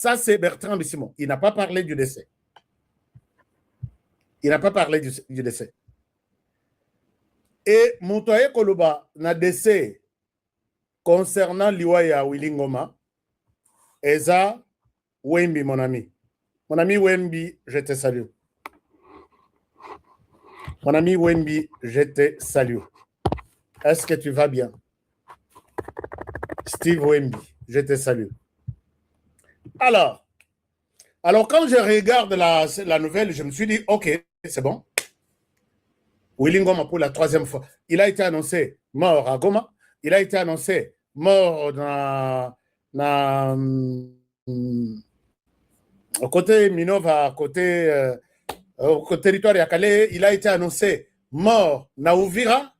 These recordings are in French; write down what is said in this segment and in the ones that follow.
Ça, c'est Bertrand Bisimon. Il n'a pas parlé du décès. Il n'a pas parlé du décès. Et Montoye Koloba n'a décès concernant Liwaya Willingoma. Eza Wembi, mon ami. Mon ami Wembi, je te salue. Mon ami Wembi, je te salue. Est-ce que tu vas bien? Steve Wembi, je te salue. Alors quand je regarde la nouvelle, je me suis dit, ok, c'est bon. Willingoma pour la 3e fois. Il a été annoncé mort à Goma. Il a été annoncé mort au côté Minova, au territoire de Calais. Il a été annoncé mort na Uvira,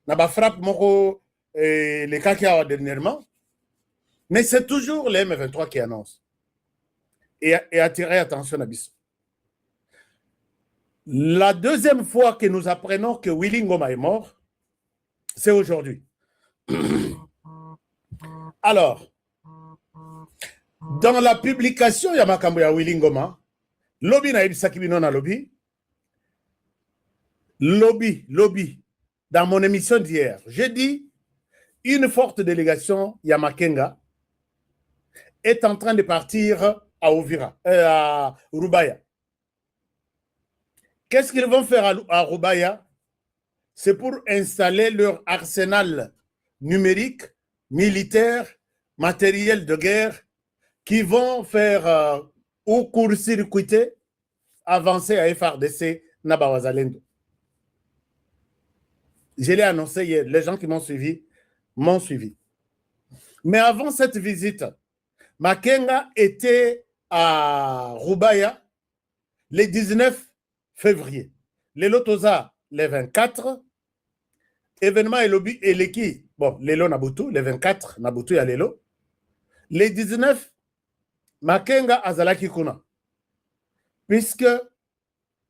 na ba frappe moko les cas qui ont dernièrement. Mais c'est toujours les M23 qui annoncent. Et attirer attention à Bissau. La 2e fois que nous apprenons que Willingoma est mort, c'est aujourd'hui. Alors, dans la publication Yamakambo ya Willingoma, lobby na ebisaki bino na lobby, dans mon émission d'hier, j'ai dit une forte délégation Yamakenga est en train de partir à Uvira, à Rubaya. Qu'est-ce qu'ils vont faire à Rubaya? C'est pour installer leur arsenal numérique, militaire, matériel de guerre, qui vont faire ou court-circuiter, avancer à FRDC Nabawazalendo. Je l'ai annoncé hier, les gens qui m'ont suivi m'ont suivi. Mais avant cette visite, Makenga était à Rubaya le 19 février. Le Lotoza, le 24. Événement et l'équipe. Bon, Lelo Nabutu, le 24, Nabutu ya Lelo. Le 19, Makenga Azalaki Kuna. Puisque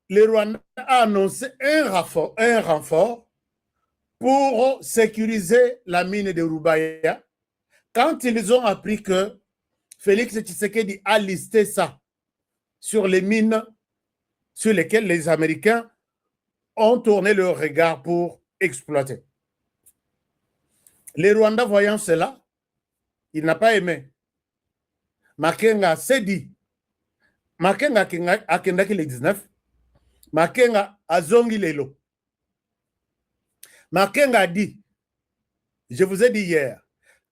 le Rwanda a annoncé un renfort pour sécuriser la mine de Rubaya. Quand ils ont appris que Félix Tshisekedi a listé ça sur les mines sur lesquelles les Américains ont tourné leur regard pour exploiter. Les Rwandais voyant cela, il n'a pas aimé. Makenga s'est dit, Makenga a kendaki le 19, Makenga a zongi lelo. Makenga a dit, je vous ai dit hier,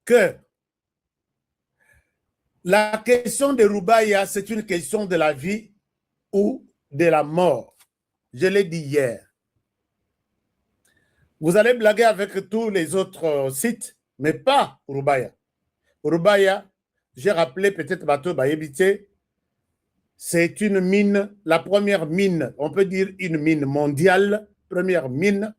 que la question de Rubaya, c'est une question de la vie ou de la mort. Je l'ai dit hier. Vous allez blaguer avec tous les autres sites, mais pas Rubaya. Rubaya, j'ai rappelé peut-être Bateau Bayebité, c'est une mine, la première mine, on peut dire une mine mondiale, première mine,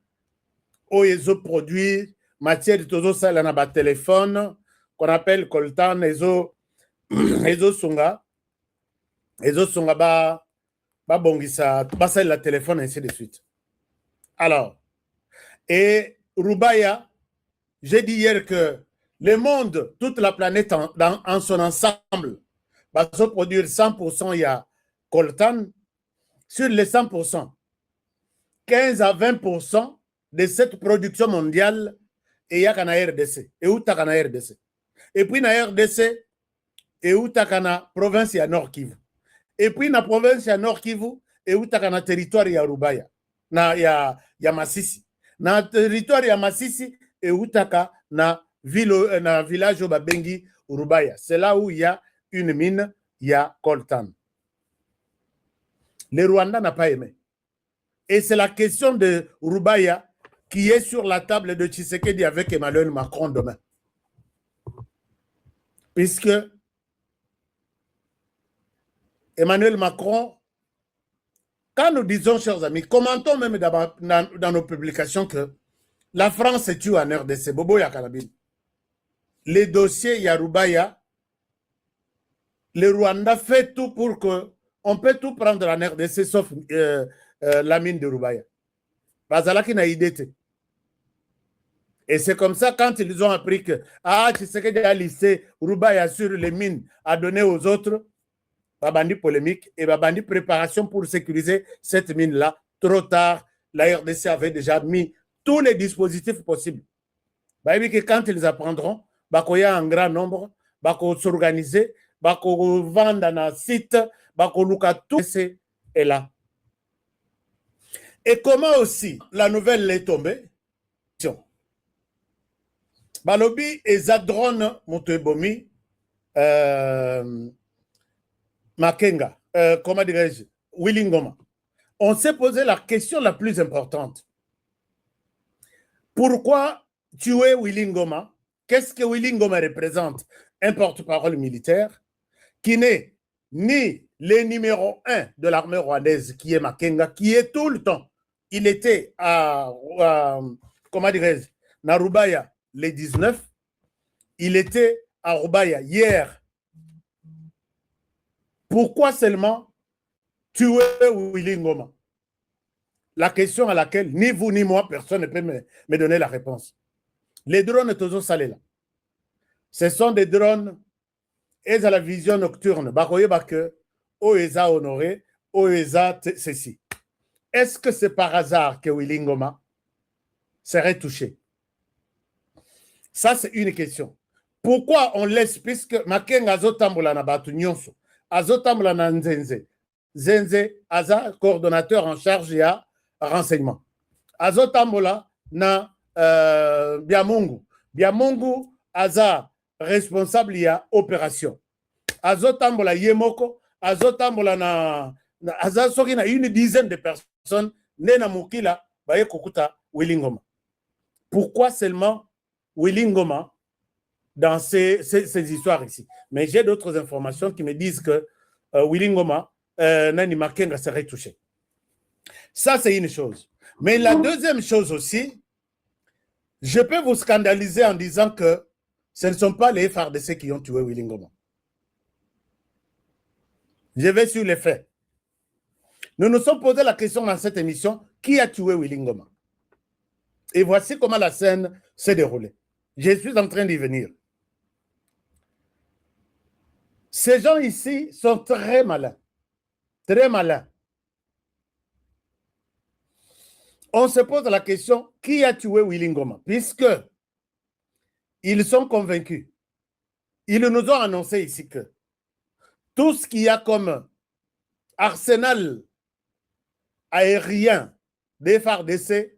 où ils ont produit matière de todo ça, là, na téléphone, qu'on appelle coltan, ezo sunga ba bongisa, ba ça la téléphone, ainsi de suite. Alors, et Rubaya, j'ai dit hier que le monde, toute la planète en son ensemble, va se produire 100%, il y a coltan. Sur les 100%, 15 à 20% de cette production mondiale, il y a qu'en RDC. Et où t'as qu'en RDC? Et puis, dans RDC, et où t'as qu'en province, il y a Nord Kivu. Et puis, dans la province, il y a Nord Kivu, et où t'as qu'en territoire, il y a Rubaya. Il y a Masisi. Dans le territoire, il y a Masisi, et où t'as qu'en village au Babengi, Rubaya. C'est là où il y a une mine, il y a coltan. Le Rwanda n'a pas aimé. Et c'est la question de Rubaya qui est sur la table de Tshisekedi avec Emmanuel Macron demain. Puisque Emmanuel Macron, quand nous disons, chers amis, commentons même dans nos publications que la France est tue en RDC, Bobo Yakalabine. Les dossiers Yarubaya, le Rwanda fait tout pour que on peut tout prendre en RDC sauf la mine de Rubaya. Bazalaki na idée. Et c'est comme ça, quand ils ont appris que Tshisekedi a lissé Rubaya sur les mines à donner aux autres, Babandi polémique et Babandi préparation pour sécuriser cette mine-là. Trop tard, la RDC avait déjà mis tous les dispositifs possibles. Baby que quand ils apprendront, il y a un grand nombre, il va s'organiser, il va vendre dans un site, il va tout est là. Et comment aussi la nouvelle est tombée? Balobi et Zadron Moutebomi, Makenga, comment dirais-je, Willingoma. On s'est posé la question la plus importante. Pourquoi tuer Willingoma? Qu'est-ce que Willingoma représente? Un porte-parole militaire qui n'est ni le numéro 1 de l'armée rwandaise, qui est Makenga, qui est tout le temps. Il était à comment dirais-je, Narubaya les 19. Il était à Rubaya hier. Pourquoi seulement tuer Willingoma? La question à laquelle ni vous ni moi, personne ne peut me donner la réponse. Les drones sont toujours salés là. Ce sont des drones et à la vision nocturne. Oeza honoré, Oeza ceci. Est-ce que c'est par hasard que Willingoma serait touché? Ça, c'est une question. Pourquoi on laisse, puisque Makenga azotambola na batu nyonso, azotambola na Nzenze, Nzenze aza coordonnateur en charge ya renseignement. Azotambola na Biamungu. Biamungu aza responsable ya opération. Azotambola yemoko, azotambola na aza soki na une dizaine de personnes nena mukila baye kokuta Willingoma. Pourquoi seulement Willingoma dans ces histoires ici? Mais j'ai d'autres informations qui me disent que Willingoma, Nani Makenga serait touché. Ça, c'est une chose. Mais la deuxième chose aussi, je peux vous scandaliser en disant que ce ne sont pas les FARDC qui ont tué Willingoma. Je vais sur les faits. Nous nous sommes posé la question dans cette émission, qui a tué Willingoma? Et voici comment la scène s'est déroulée. Je suis en train d'y venir. Ces gens ici sont très malins. Très malins. On se pose la question, qui a tué Willingoma? Puisque ils sont convaincus. Ils nous ont annoncé ici que tout ce qu'il y a comme arsenal aérien des FARDC,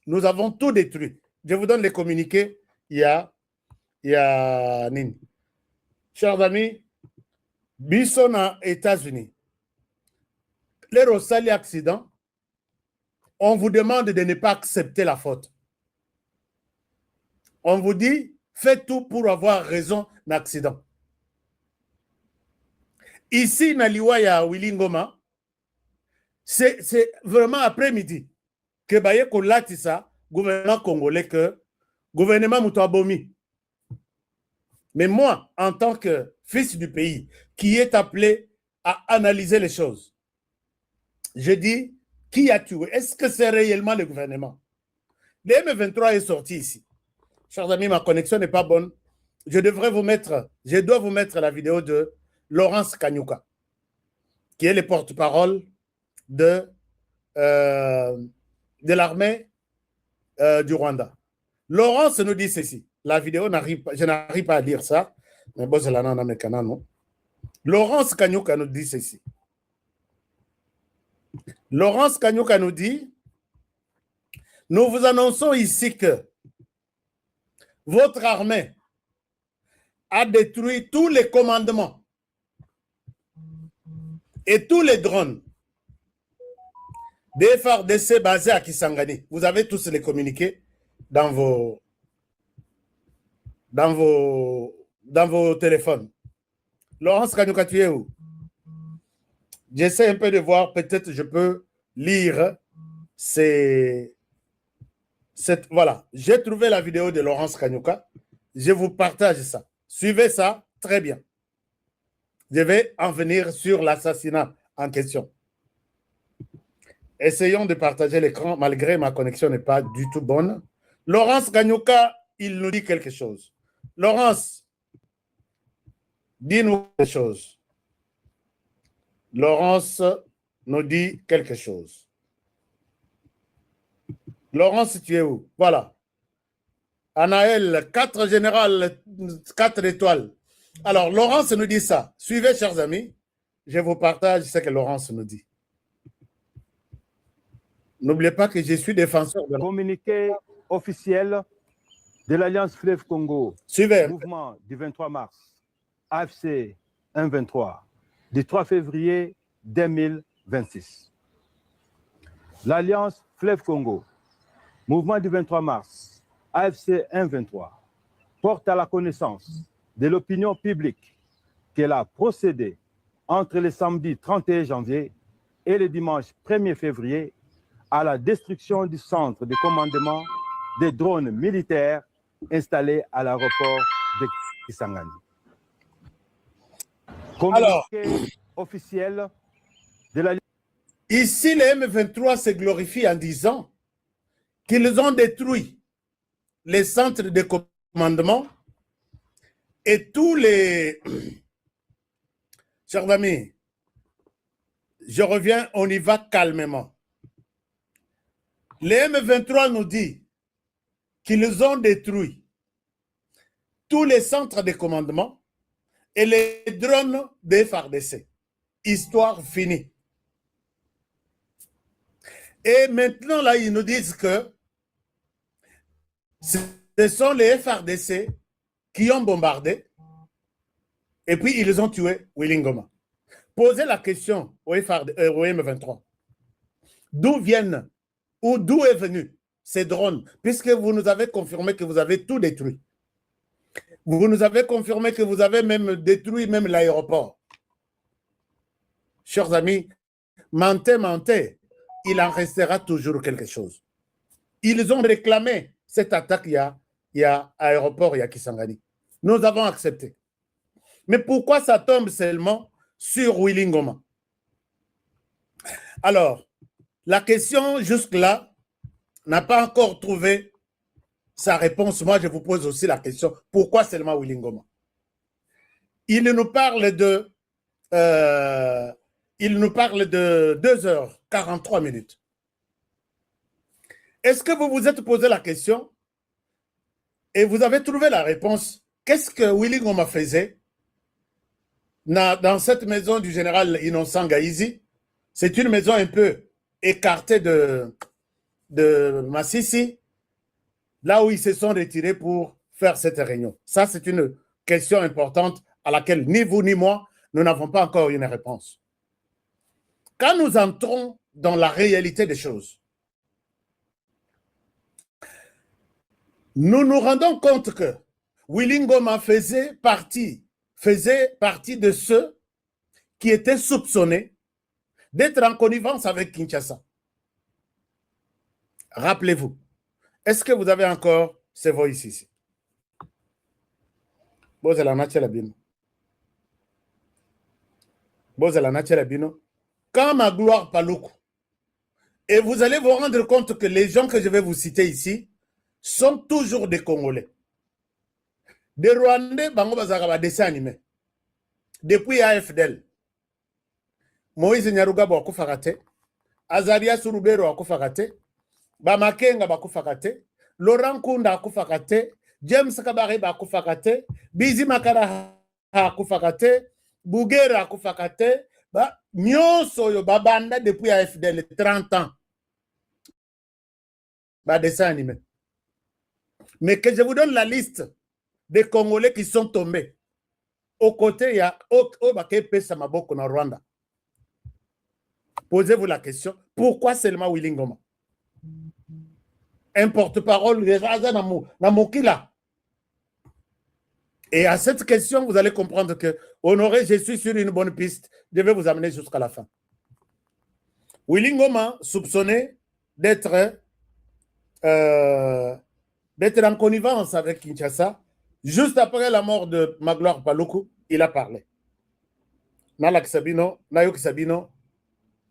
nous avons tout détruit. Je vous donne les communiqués. Il y a Nini. Chers amis, Bissona, États-Unis, les Rosali accident, on vous demande de ne pas accepter la faute. On vous dit, faites tout pour avoir raison d'accident. Ici, Naliwaya Willingoma, c'est vraiment après-midi que Baye Kolatissa, gouvernement congolais, que gouvernement Moutabomi. Mais moi, en tant que fils du pays, qui est appelé à analyser les choses, je dis, qui a tué? Est-ce que c'est réellement le gouvernement? Le M23 est sorti ici. Chers amis, ma connexion n'est pas bonne. Je dois vous mettre la vidéo de Laurence Kanyuka, qui est le porte-parole de l'armée du Rwanda. Laurence nous dit ceci. La vidéo, je n'arrive pas à lire ça. Mais bon, c'est la non. Laurence Kanyuka nous dit ceci. Laurence Kanyuka nous dit, nous vous annonçons ici que votre armée a détruit tous les commandements et tous les drones des FARDC basés à Kisangani. Vous avez tous les communiqués dans vos téléphones. Laurence Kanyuka, tu es où? J'essaie un peu de voir, peut-être je peux lire voilà, j'ai trouvé la vidéo de Laurence Kanyuka. Je vous partage ça. Suivez ça, très bien. Je vais en venir sur l'assassinat en question. Essayons de partager l'écran, malgré ma connexion n'est pas du tout bonne. Laurence Gagnoka, il nous dit quelque chose. Laurence, dis-nous quelque chose. Laurence nous dit quelque chose. Laurence, tu es où? Voilà. Anaël, 4 générales, 4 étoiles. Alors, Laurence nous dit ça. Suivez, chers amis. Je vous partage ce que Laurence nous dit. N'oubliez pas que je suis défenseur de... Communiqué officiel de l'Alliance Fleuve Congo. Suivez. Mouvement du 23 mars. AFC 1-23. Du 3 février 2026. L'Alliance Fleuve Congo. Mouvement du 23 mars. AFC 1-23. Porte à la connaissance de l'opinion publique qu'elle a procédé entre le samedi 31 janvier et le dimanche 1er février à la destruction du centre de commandement des drones militaires installés à l'aéroport de Kisangani. Communiqué officiel de la... Ici, les M23 se glorifient en disant qu'ils ont détruit les centres de commandement et tous les... Chers amis, je reviens, on y va calmement. Les M23 nous disent qu'ils ont détruit tous les centres de commandement et les drones des FARDC. Histoire finie. Et maintenant, là, ils nous disent que ce sont les FARDC qui ont bombardé et puis ils ont tué Willy Ngoma. Posez la question au M23. D'où viennent ou d'où est venu ces drones, puisque vous nous avez confirmé que vous avez tout détruit. Vous nous avez confirmé que vous avez même détruit même l'aéroport. Chers amis, mentez, il en restera toujours quelque chose. Ils ont réclamé cette attaque, il y a aéroport, il y a Kisangani. Nous avons accepté. Mais pourquoi ça tombe seulement sur Willy Ngoma? Alors, la question jusque-là n'a pas encore trouvé sa réponse. Moi, je vous pose aussi la question, pourquoi seulement Willy Ngoma? Il nous parle de 2h43. Est-ce que vous vous êtes posé la question et vous avez trouvé la réponse? Qu'est-ce que Willy Ngoma faisait dans cette maison du général Innocent Gaïzi? C'est une maison un peu écartée de Massissi, là où ils se sont retirés pour faire cette réunion. Ça, c'est une question importante à laquelle ni vous ni moi, nous n'avons pas encore une réponse. Quand nous entrons dans la réalité des choses, nous nous rendons compte que Willy Ngoma faisait partie de ceux qui étaient soupçonnés d'être en connivence avec Kinshasa. Rappelez-vous, est-ce que vous avez encore ces voix ici? Quand Magloire Paloukou, et vous allez vous rendre compte que les gens que je vais vous citer ici sont toujours des Congolais. Des Rwandais, bango bazaka dessin animé. Depuis AFDL. Moïse Nyarugabo akufaka te, Azaria Surubero akufaka te, Bamakenga bakufaka te, Laurent Kunda akufaka te, James Kabare bakufaka te, Bizi Makara akufaka te, Bougera akufaka te, nyonso yo babanda depuis AFDL 30 ans. Dessin animé. Mais que je vous donne la liste des Congolais qui sont tombés. Au côté, il y a Obake Samaboko en Rwanda. Posez-vous la question, pourquoi seulement Willy Ngoma? Un porte-parole, et à cette question, vous allez comprendre que, Honoré, je suis sur une bonne piste, je vais vous amener jusqu'à la fin. Willy Ngoma, soupçonné d'être en connivence avec Kinshasa, juste après la mort de Magloire Paloukou, il a parlé. Nalak Sabino, Nayok Sabino,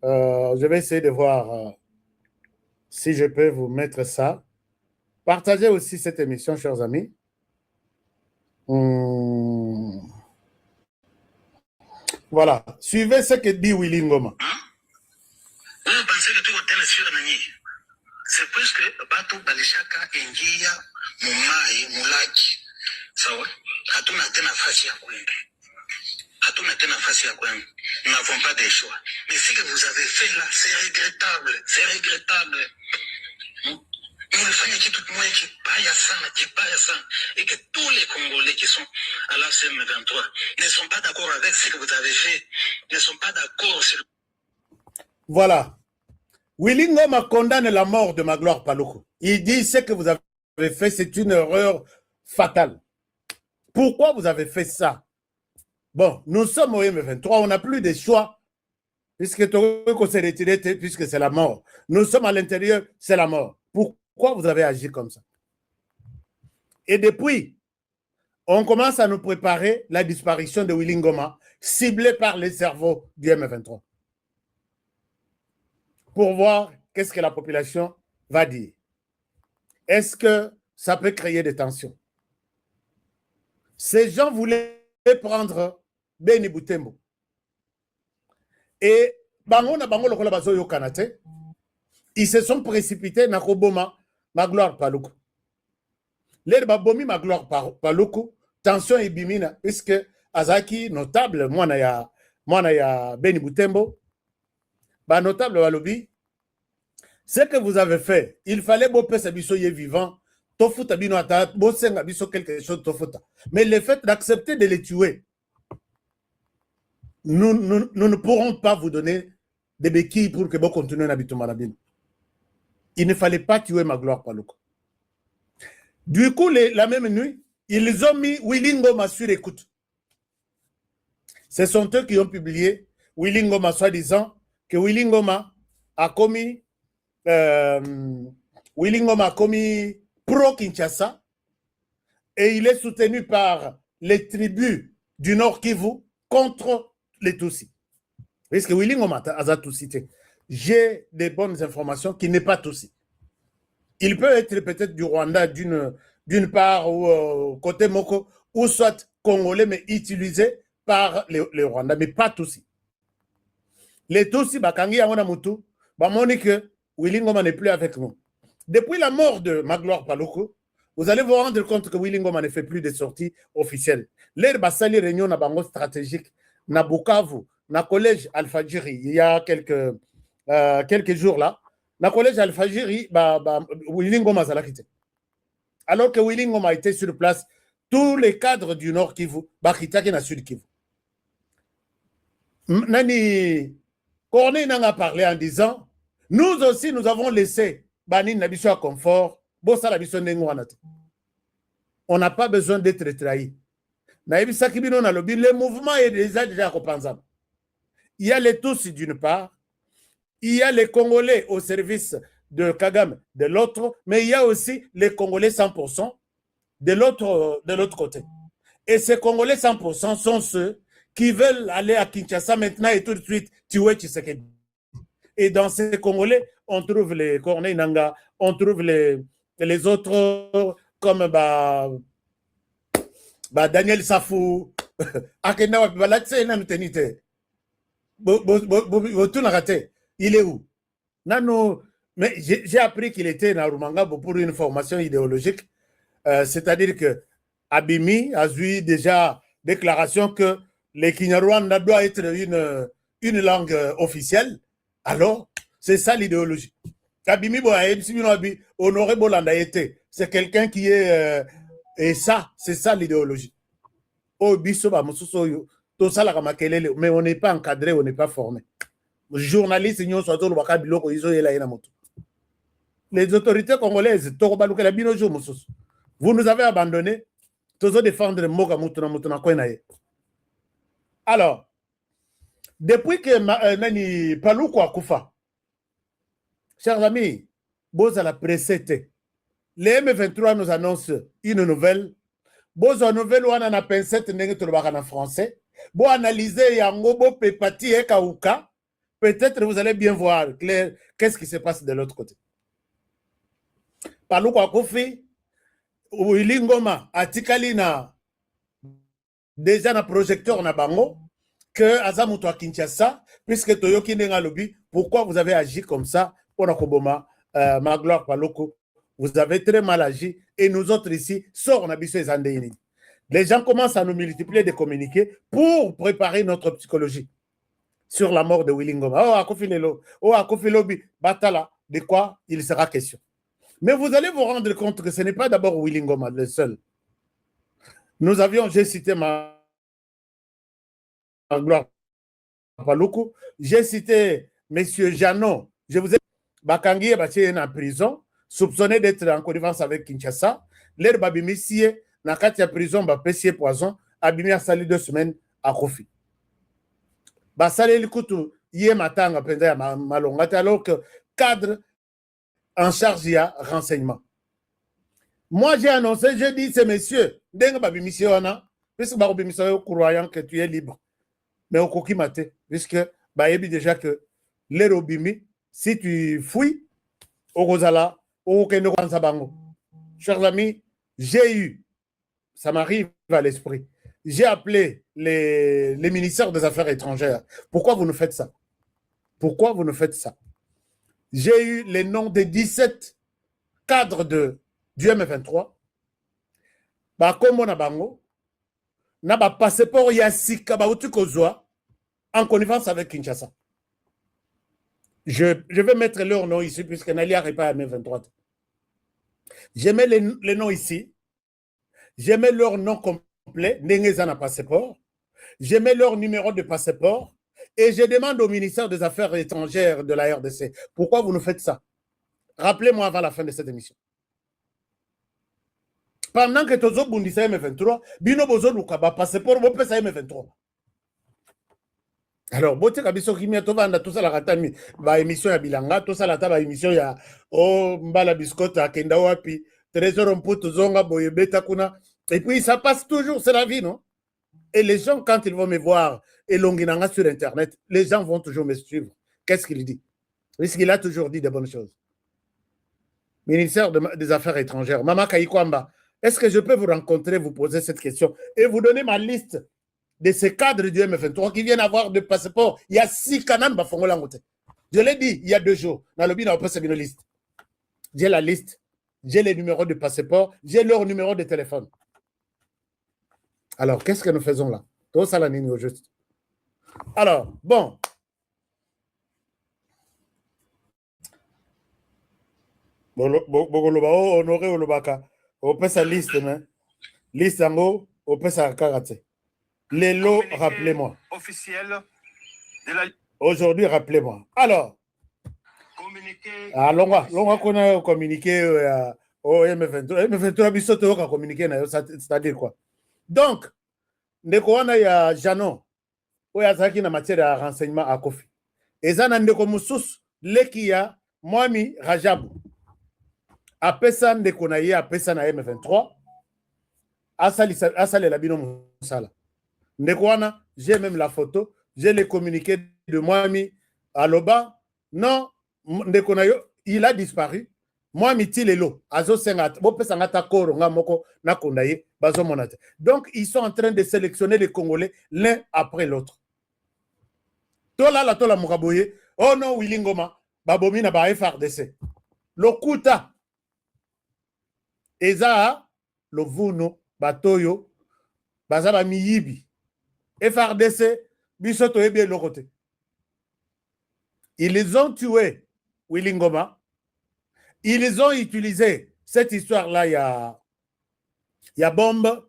je vais essayer de voir si je peux vous mettre ça, Partagez aussi cette émission, chers amis. Voilà. Suivez ce que dit Willy Ngoma. Vous pensez que tout est sur Nani? C'est parce que Batou Balishaka Engia, Mumai, Mulaki. Ça va? Hatuna tena fasi ya kwenda. Hatuna tena fasi ya kwenda. Nous n'avons pas de choix. Mais ce que vous avez fait là, c'est regrettable. C'est regrettable. Mumefanya kitu kimoja kibaya sana, et que tous les Congolais qui sont à la CM23 ne sont pas d'accord avec ce que vous avez fait, ne sont pas d'accord sur... Voilà. Willy Ngoma condamne la mort de Magloire Paluku. Il dit ce que vous avez fait, c'est une erreur fatale. Pourquoi vous avez fait ça? Bon, nous sommes au M23, on n'a plus de choix, puisque Toroko s'est retiré, puisque c'est la mort. Nous sommes à l'intérieur, c'est la mort. Pourquoi vous avez agi comme ça? Et depuis, on commence à nous préparer la disparition de Willy Ngoma, ciblée par les cerveaux du M23. Pour voir qu'est-ce que la population va dire. Est-ce que ça peut créer des tensions? Ces gens voulaient prendre Beni Butembo. Et ils se sont précipités dans Koboma, Magloire Paluku. Les Babomi Magloire Paluku, tension et bimina, puisque Azaki, notable, moi ya Beni Butembo, bah notable Walobi, ce que vous avez fait, il fallait que ce soit vivant, quelque chose, mais le fait d'accepter de les tuer, nous ne pourrons pas vous donner des béquilles pour que vous continuez à habiter Marabine. Il ne fallait pas tuer Magloire Paluku. Du coup, la même nuit, ils ont mis Willy Ngoma sur écoute. Ce sont eux qui ont publié Willy Ngoma, soi-disant que Willy Ngoma a commis pro-Kinshasa et il est soutenu par les tribus du Nord Kivu contre les Tutsis. Parce que Willy Ngoma a Tutsi. J'ai des bonnes informations qu'il n'est pas Tutsi. Il peut être peut-être du Rwanda d'une part ou côté Moko, ou soit congolais, mais utilisé par les Rwandais, mais pas Tutsi. Les Tutsis, Bakangi Amona Mutu, Bamoni que Willy Ngoma n'est plus avec nous. Depuis la mort de Magloire Paluku, vous allez vous rendre compte que Willy Ngoma ne fait plus de sorties officielles. L'air Bassali réunion na bango stratégique, na Bukavu, na collège Al-Fadjiri, il y a quelques jours là, na collège Al-Fadjiri, Willy Ngoma a quitté. Alors que Willy Ngoma était sur place, tous les cadres du Nord Kivu, Bakitaki na Sud Kivu. Nani Corneille n'en a parlé en disant, nous aussi, nous avons laissé Bani Nabiso à confort, on n'a pas besoin d'être trahi. Le mouvement est déjà repensable. Il y a les Tutsis d'une part, il y a les Congolais au service de Kagame de l'autre, mais il y a aussi les Congolais 100% de l'autre côté. Et ces Congolais 100% sont ceux qui veulent aller à Kinshasa maintenant et tout de suite tuer Tshisekedi. Et dans ces Congolais, on trouve les Corneille Nanga, on trouve les autres comme Daniel Safou, il est où? Mais j'ai appris qu'il était dans Rumanga pour une formation idéologique, c'est-à-dire que Abimi a eu déjà déclaration que le Kinyarwanda doit être une langue officielle. Alors, c'est ça l'idéologie. Abimi Honoré Bolanda était, c'est quelqu'un qui est et ça, c'est ça l'idéologie. Mais on n'est pas encadré, on n'est pas formé. Journalistes, les autorités congolaises, vous nous avez abandonnés, tous défendre Moga Mutuna. Alors, depuis que Nani Paluku a Koufa, chers amis, Boza la précédé. Les M23 nous annoncent une nouvelle. Boza nouvelle ou on a pincette en français. Bon analyser yango bo pepati e kauka. Peut-être vous allez bien voir clair qu'est-ce qui se passe de l'autre côté. Paluku Akofi, Willy Ngoma, atikali na déjà na projecteur na bango, que Azamuto à Kinshasa, puisque Toyoki Nenga Lobby, pourquoi vous avez agi comme ça pour Nakoboma, Magloire Paluku, vous avez très mal agi, et nous autres ici, sort Nabiso et Zandéini. Les gens commencent à nous multiplier des communiqués pour préparer notre psychologie sur la mort de Willy Ngoma. Oh, Akofilelo, oh, Akofilobi, Batala, de quoi il sera question. Mais vous allez vous rendre compte que ce n'est pas d'abord Willy Ngoma le seul. Nous avions, j'ai cité Magloire Paluku, j'ai cité M. Janon, je vous ai Bakangi est en prison, soupçonné d'être en connivence avec Kinshasa. L'air Babimissie, dans la prison, Bapessier Poison, abîmé à sali 2 semaines à Kofi. Basale Likutu, yé matanga pendant malonga, alors que cadre en charge, il y a renseignement. Moi, j'ai annoncé, j'ai dit, ces messieurs, dengue Babimissie, puisque Babimissie est croyant que tu es libre. Mais au coquille maté, puisque Bayebi déjà que l'air Obimi, si tu fouilles, au Rosala, au Kendo Sabango. Chers amis, j'ai eu, ça m'arrive à l'esprit, j'ai appelé les ministères des Affaires étrangères. Pourquoi vous nous faites ça? Pourquoi vous nous faites ça? J'ai eu les noms des 17 cadres du M23. Comme on a bango, n'a pas passeport Yassika Baoutukozwa en connivence avec Kinshasa. Je vais mettre leur nom ici puisque Nalia n'est pas à M23. Je mets les noms ici. Je mets leur nom complet, Nengezana passeport. Je mets leur numéro de passeport et je demande au ministère des Affaires étrangères de la RDC, pourquoi vous nous faites ça? Rappelez-moi avant la fin de cette émission. Pendant que Tozo Bundisa M23, Bino Bozo Lukaba passeport, vous payez M23. Alors, bote kabiso kimia tovanda tout ça la ratami ba émission ya bilanga tout ça la taba émission ya oh mbala biscotte akenda wapi trésor mputo zonga boye beta kuna et puis ça passe toujours, c'est la vie, non? Et les gens quand ils vont me voir et longinanga sur internet, les gens vont toujours me suivre. Qu'est-ce qu'il dit? Puisqu'il a toujours dit de bonnes choses. Ministère des Affaires étrangères, Mama Kayikwamba, est-ce que je peux vous rencontrer, vous poser cette question et vous donner ma liste de ces cadres du M23 qui viennent avoir de passeport? Il y a 6 canons Bafongolangote. Je l'ai dit il y a 2 jours. Dans le bin, on peut une liste. J'ai la liste, j'ai les numéros de passeport, j'ai leur numéro de téléphone. Alors, qu'est-ce que nous faisons là? Tout ça, la ligne au juste. Alors, bon. Honoré Olobaka. On peut sa liste, mais liste en haut, on peut sa karaté. Les lots, rappelez-moi. Officiel de la... Aujourd'hui, rappelez-moi. Alors, l'on qu'on a communiqué au M23. M23 a communiqué, c'est-à-dire quoi? Donc, ndeko y a Janon, où y a Zaki na matière de renseignement à Kofi. Et ça, ndeko Moussous, Lekia, Mwami Rajabu. Apesa ndeko na ye, apesa na M23. Asali la bino Moussala. Ndekwana, j'ai même la photo, j'ai les communiqués de Mwami Aloba. Non, Ndekonayo, il a disparu. Mwami Tilelo, Azo Sengat, Bopesangata Koro, Ngamoko, Nakondaye, Bazo Monate. Donc, ils sont en train de sélectionner les Congolais l'un après l'autre. Tola la tola Mugaboye, oh non, Willy Ngoma, Babomina ba FRDC. Lokuta, Eza, Lovuno, Batoyo, Bazaba Miyibi. FRDC, Bisoto Ebie Lokote. Ils ont tué Willy Ngoma. Ils ont utilisé cette histoire-là, il y a bombe,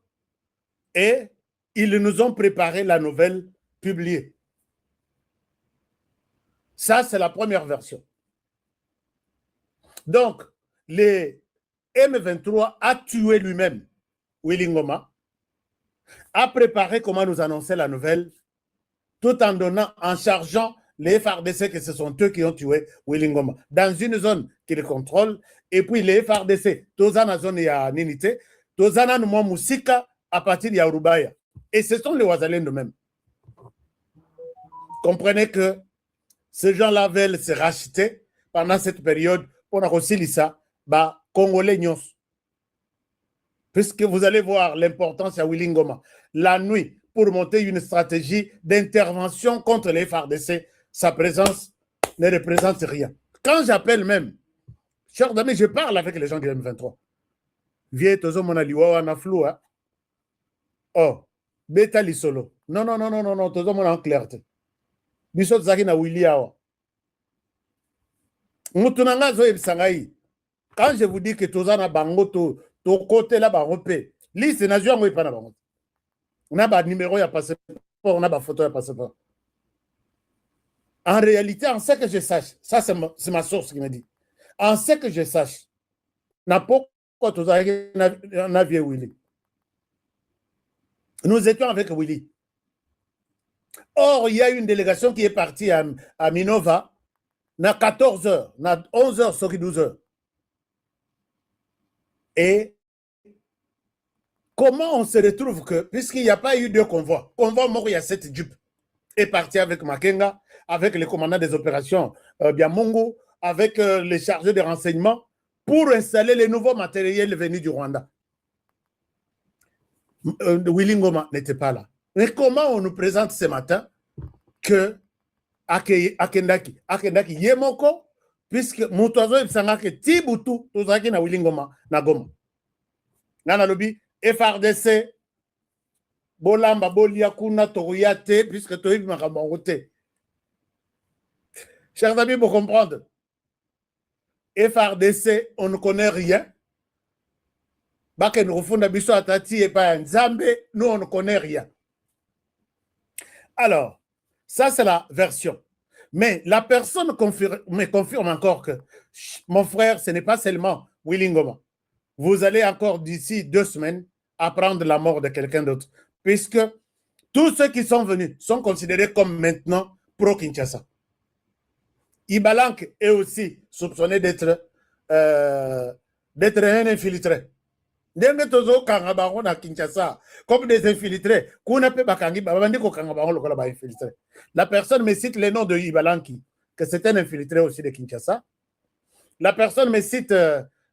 et ils nous ont préparé la nouvelle publiée. Ça, c'est la première version. Donc, le M23 a tué lui-même Willy Ngoma, a préparé comment nous annoncer la nouvelle, tout en donnant, en chargeant les FRDC que ce sont eux qui ont tué Willy Ngoma dans une zone qu'ils contrôlent. Et puis les FRDC, Tozana zone ya Ninité, Tozana Noumou Moussika à partir de Yaourubaya. Et ce sont les Ouazalènes eux-mêmes. Comprenez que ces gens-là veulent se racheter pendant cette période pour aussi ça, bah, Congolais nyos. Puisque vous allez voir l'importance à Willy Ngoma. La nuit, pour monter une stratégie d'intervention contre les FARDC, sa présence ne représente rien. Quand j'appelle même, chers amis, je parle avec les gens du M23. Vieux tozo monaliwa na flou, hein? Oh, beta li solo. Non, non, non, non, non, non, tozo mona en clarté. Bisot zaki na Willy awa. Moutunanga zo ebisangai. Quand je vous dis que toza na bango to côté là bango pe, li c'est na juango epa na bango. On a ba numéro ya passeport, on a ba photo ya passeport. En réalité, en ce que je sache, ça c'est ma source qui me dit. En ce que je sache, n'a pas na vieux Willy. Nous étions avec Willy. Or, il y a une délégation qui est partie à Minova, na 14 heures, na 11 heures, sur 12 heures. Et comment on se retrouve que, puisqu'il n'y a pas eu de convoi mort, il y a 7 dupes, est parti avec Makenga, avec les commandants des opérations Biamungu, avec les chargés de renseignement, pour installer les nouveaux matériels venus du Rwanda. Willy Ngoma n'était pas là. Mais comment on nous présente ce matin que Akendaki Yemoko, puisque Moutouazo et Sangake Tibutu, Tozaki na Willy Ngoma na Goma. Nana Lobi, FRDC, Bolamba, Boliakuna, Toruyate, puisque Toïb Marabangote. Chers amis, pour comprendre, FRDC, on ne connaît rien. Nous, on ne connaît rien. Alors, ça c'est la version. Mais la personne me confirme encore que, mon frère, ce n'est pas seulement Willy Ngoma. Vous allez encore d'ici 2 semaines apprendre la mort de quelqu'un d'autre. Puisque tous ceux qui sont venus sont considérés comme maintenant pro-Kinshasa. Ibalank est aussi soupçonné d'être un infiltré. Comme des infiltrés. La personne me cite le nom de Ibalanki, que c'est un infiltré aussi de Kinshasa. La personne me cite,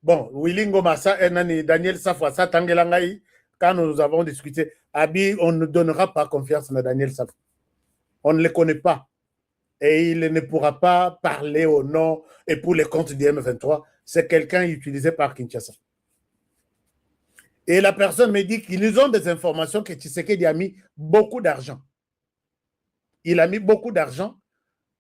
Willy Ngoma, Daniel Safwa, Tangelangai. Quand nous avons discuté, Abi, on ne donnera pas confiance à Daniel Safwa. On ne le connaît pas. Et il ne pourra pas parler au nom et pour les comptes du M23. C'est quelqu'un utilisé par Kinshasa. Et la personne me dit qu'ils ont des informations que Tshisekedi a mis beaucoup d'argent. Il a mis beaucoup d'argent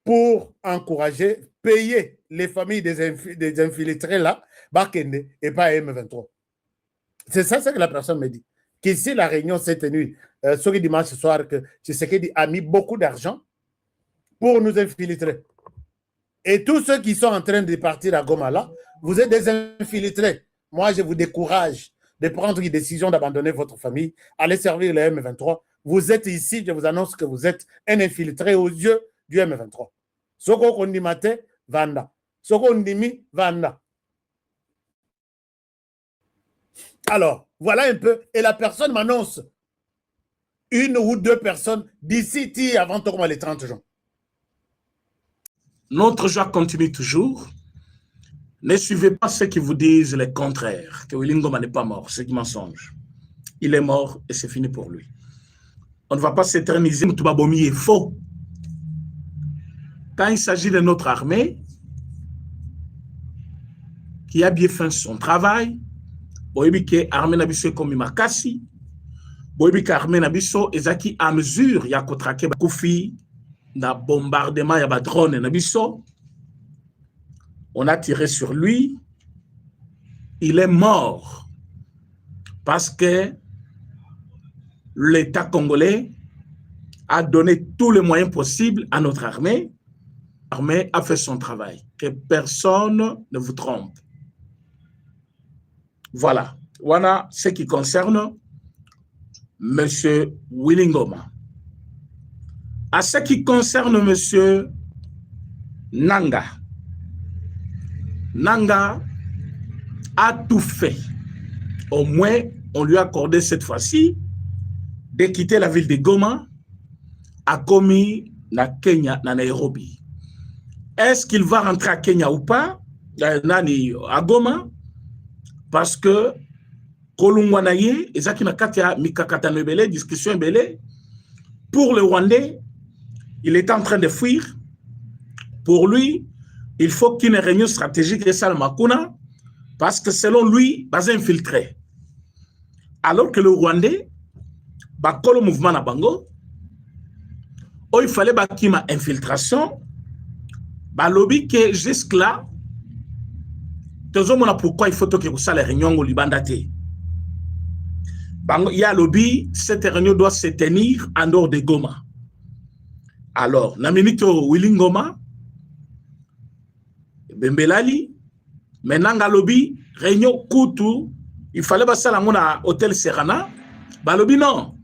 pour encourager, payer les familles des infiltrés là, Bakende et pas M23. C'est ça ce que la personne me dit. Qu'ici, la réunion s'est tenue ce dimanche soir, que Tshisekedi a mis beaucoup d'argent pour nous infiltrer. Et tous ceux qui sont en train de partir à Goma là, vous êtes des infiltrés. Moi, je vous décourage de prendre une décision d'abandonner votre famille, aller servir le M23. Vous êtes ici, je vous annonce que vous êtes un infiltré aux yeux du M23. Soko kondimate, vanda. Soko ndimi, vanda. Alors, voilà un peu. Et la personne m'annonce 1 ou 2 personnes d'ici avant les 30 jours. Notre joie continue toujours. Ne suivez pas ceux qui vous disent le contraire, que Willy Ngoma n'est pas mort, c'est du mensonge. Il est mort et c'est fini pour lui. On ne va pas s'éterniser, Moutubabomi est faux. Quand il s'agit de notre armée, qui a bien fait son travail, Boyebike armée Nabiso comme Makasi, Boyebike armée Nabiso, Ezaki à mesure, ya kotrake Koufi, na bombardement, ya ba drone Nabiso. On a tiré sur lui, il est mort parce que l'État congolais a donné tous les moyens possibles à notre armée. L'armée a fait son travail. Que personne ne vous trompe. Voilà. Voilà ce qui concerne M. Willy Ngoma. À ce qui concerne M. Nanga, Nanga a tout fait. Au moins, on lui a accordé cette fois-ci de quitter la ville de Goma, a commis na Kenya, na Nairobi. Est-ce qu'il va rentrer à Kenya ou pas, à Goma? parce que Kolungwanaye, ezaki na katia mikakatano ebele, discussion ebele. Pour le Rwandais, il est en train de fuir. Pour lui, il faut qu'il y ait une réunion stratégique de Salmakuna, parce que selon lui, il va infiltrer. Alors que le Rwandais, le mouvement na bango, il fallait qu'il y ait une infiltration, lobby que jusque-là, pourquoi il faut que vous la réunion au Liban daté. Il y a lobby, cette réunion doit se tenir en dehors de Goma. Alors, na minute Willy Ngoma, Bembelali, maintenant lobby, réunion Koutou, il fallait passer à l'hôtel Serrana, lobby non.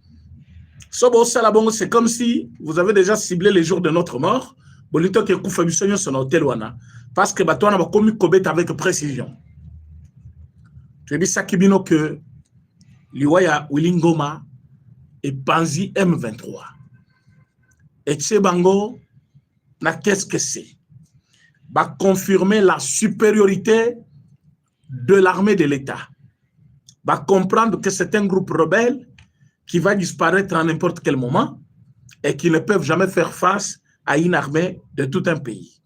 C'est comme si vous avez déjà ciblé les jours de notre mort, bonito que Koufa Bissonio son hôtel wana, parce que Batouana va commis Kobet avec précision. Tu as dit ça Kibino que Liwaya Willingoma et Panzi M23. Et Tchebango, qu'est-ce que c'est? Va confirmer la supériorité de l'armée de l'État. Va comprendre que c'est un groupe rebelle qui va disparaître à n'importe quel moment et qui ne peuvent jamais faire face à une armée de tout un pays.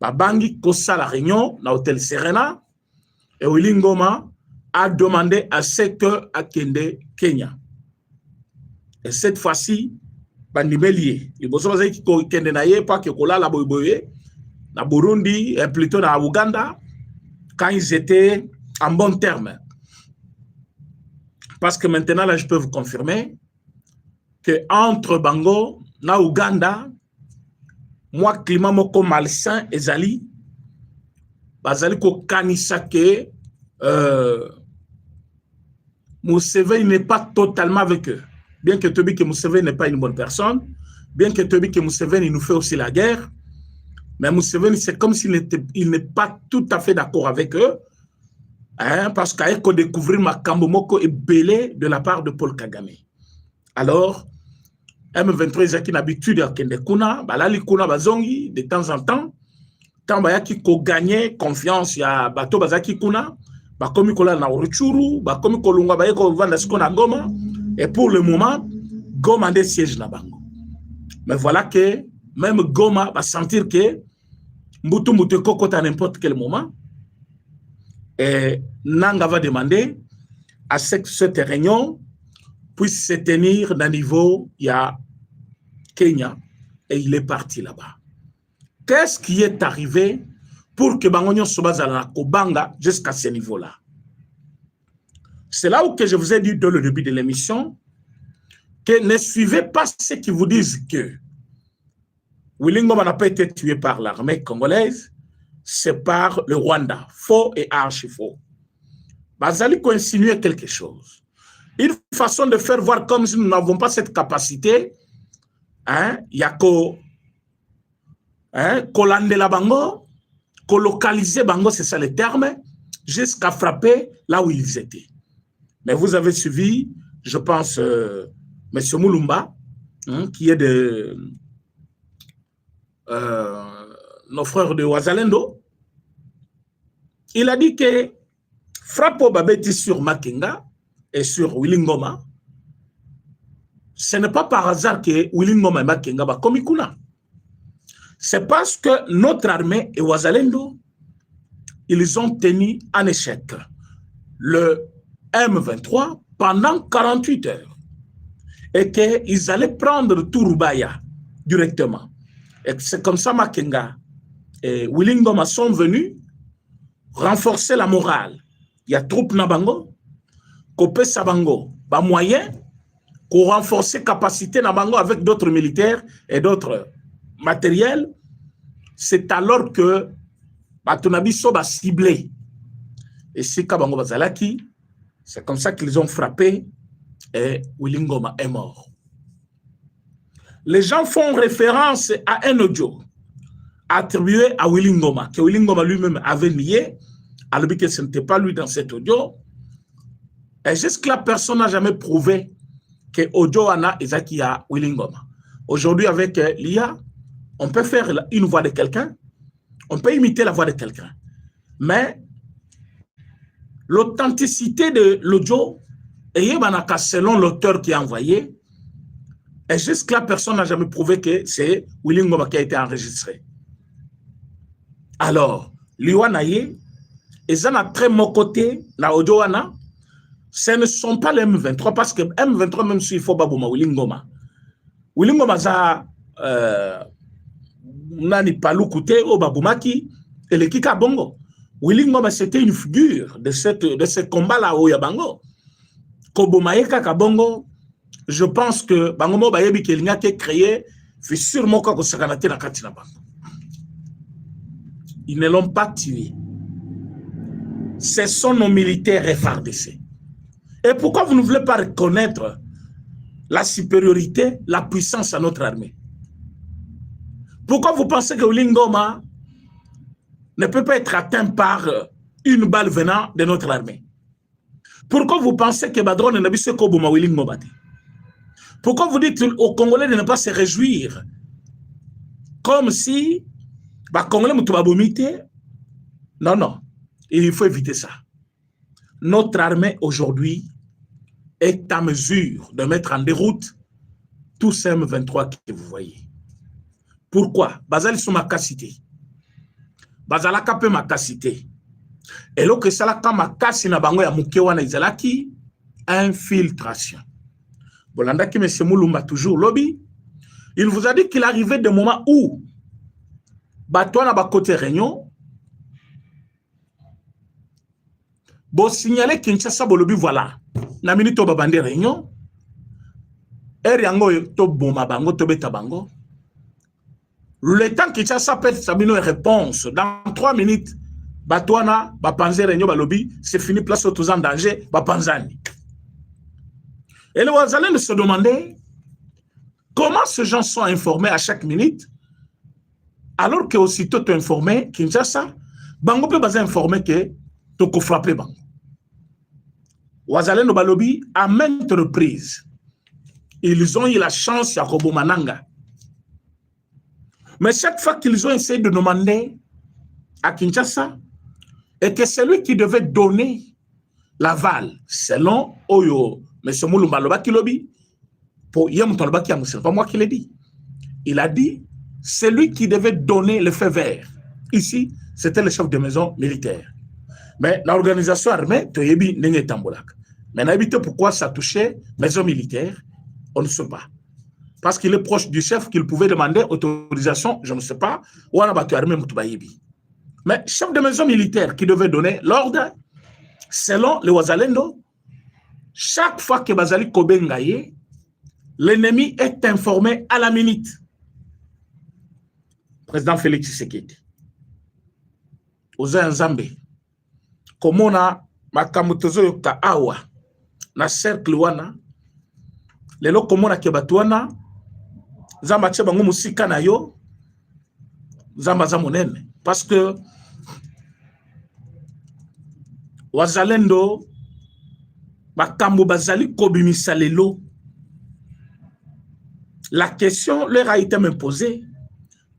Babangi Kossa la réunion dans l'hôtel Serena et Willingoma a demandé à ce que Akende Kenya. Et cette fois-ci, Bandimelier, il faut savoir que Kende naye pas que Kola la boyboye, na Burundi et plutôt na Ouganda, quand ils étaient en bon terme. Parce que maintenant, là, je peux vous confirmer que entre Bango, na Ouganda, moi, climat moko malsain, ezali, bazali ko kanisa ke Museveni n'est pas totalement avec eux. Bien que Tobi que Museveni n'est pas une bonne personne, bien que Tobi que Museveni nous fait aussi la guerre, mais Museveni, c'est comme s'il n'est pas tout à fait d'accord avec eux, hein, parce qu'il faut découvrir Makambo Moko est belé de la part de Paul Kagame. Alors, M23, ils ont une habitude à Kende Kuna, Balali Kuna Bazongi, de temps en temps, quand Bayaki ko gagné confiance, il y a Bato Bazaki Kuna, Bakomi Kola na Uruchuru, Bakomi Kolunga Bayeko Vanda Skona Goma, et pour le moment, Goma a des sièges na Bango. Mais voilà que même Goma va sentir que Mbutu Mbutu Kokota à n'importe quel moment, et Nanga va demander à ce que cette réunion puisse se tenir d'un niveau, il y a Kenya, et il est parti là-bas. Qu'est-ce qui est arrivé pour que Bangonyo Sobazala Kobanga jusqu'à ce niveau-là? C'est là où que je vous ai dit dans le début de l'émission que ne suivez pas ceux qui vous disent que Willingoma n'a pas été tué par l'armée congolaise, c'est par le Rwanda. Faux et archi-faux. Bazali ko insinuer quelque chose. Une façon de faire voir comme si nous n'avons pas cette capacité, hein, yako la bango, colocaliser bango, c'est ça le terme, jusqu'à frapper là où ils étaient. Mais vous avez suivi, je pense, M. Moulumba, hein, qui est de nos frères de Ouazalendo. Il a dit que frappe au Babeti sur Makenga et sur Willingoma, ce n'est pas par hasard que Willingoma et Makenga va comme Ikuna. C'est parce que notre armée et Ouazalendo, ils ont tenu en échec le M23 pendant 48 heures et qu'ils allaient prendre Tourubaya directement. Et c'est comme ça Makenga et Willingoma sont venus renforcer la morale. Il y a troupes Nabango, Kopé Sabango, ba moyen, qu'on renforcer capacité Nabango avec d'autres militaires et d'autres matériels. C'est alors que Batonabiso va cibler. Et si Kabango Bazalaki, c'est comme ça qu'ils ont frappé et Willingoma est mort. Les gens font référence à un audio attribué à Willingoma, que Willingoma lui-même avait nié, alors que ce n'était pas lui dans cet audio. Et jusque-là, personne n'a jamais prouvé que audio Anna Ezaki a Willingoma. Aujourd'hui, avec l'IA, on peut faire une voix de quelqu'un, on peut imiter la voix de quelqu'un. Mais l'authenticité de l'audio, et selon l'auteur qui a envoyé, et jusqu'à personne n'a jamais prouvé que c'est Willy Ngoma qui a été enregistré. Alors, l'Iwanaye, et ça n'a très mon côté, la audio, ce ne sont pas les M23, parce que M23, même s'il faut Babouma, Willy Ngoma. Willy Ngoma, ça, Nani Palou Kouté, au Baboumaki, et le Kika Bongo. Willy Ngoma, c'était une figure de ce combat-là au Yabango. Kobomaeka Kabongo, je pense que Bangomo Bayebi Kelinga qui est créé, fait sûrement quoi que ça canate na Katina Bango. Ils ne l'ont pas tué. Ce sont nos militaires FARDC. Et pourquoi vous ne voulez pas reconnaître la supériorité, la puissance à notre armée? Pourquoi vous pensez que Willy Ngoma ne peut pas être atteint par une balle venant de notre armée? Pourquoi vous pensez que Badron n'a pas Kobouma Willy Ngoma? Pourquoi vous dites aux Congolais de ne pas se réjouir? Comme si les Congolais ne. Non, non. Il faut éviter ça. Notre armée aujourd'hui est en mesure de mettre en déroute tous ces M23 que vous voyez. Pourquoi? Bazali sous ma capacité. Bazala kapé ma capacité. Et là que ça la kama kasi na bango ya mukewa na izalaki infiltration. Bolanda ki monsieur Moulumba toujours lobby. Il vous a dit qu'il arrivait des moments où Batouana ba côté réunion. Bon signaler Kinshasa bolobi voilà. Na minute to babande réunion. Eriango to boma bango to beta bango. Le temps Kinshasa peut sabino réponse dans 3 minutes. Batouana ba panzer réunion balobi c'est fini place aux en danger ba panzani. Et les Ouazalais se demandaient comment ces gens sont informés à chaque minute alors que aussitôt tu es informé Kinshasa bango peut pas informer que tu as frappé bango. Ouazalais no balobi à maintes reprises ils ont eu la chance à Kobomananga. Mais chaque fois qu'ils ont essayé de demander à Kinshasa et que celui qui devait donner l'aval selon Oyo M. Moulumba Loba Kilobi, pour Yamutoloba Kiamu, c'est pas moi qui l'ai dit. Il a dit, celui qui devait donner le feu vert, ici, c'était le chef de maison militaire. Mais l'organisation armée, Toyebi Nenge Tambolak. Mais n'habite pourquoi ça touchait maison militaire, on ne sait pas. Parce qu'il est proche du chef qu'il pouvait demander autorisation, je ne sais pas, ou on a battu armée Moutubayebi. Mais chef de maison militaire qui devait donner l'ordre, selon le Ouazalendo, chaque fois que Bazali Kobengaye, l'ennemi est informé à la minute. Président Félix Tshisekedi. Oza Nzambe. Comme on a makamutozo yoka awa na cercle wana, lelo comme on a kebatuana, zamba tche bango musika na yo, zamba za monene. Parce que Wazalendo bakambo bazali kobimisa lelo. La question leur a été même posée.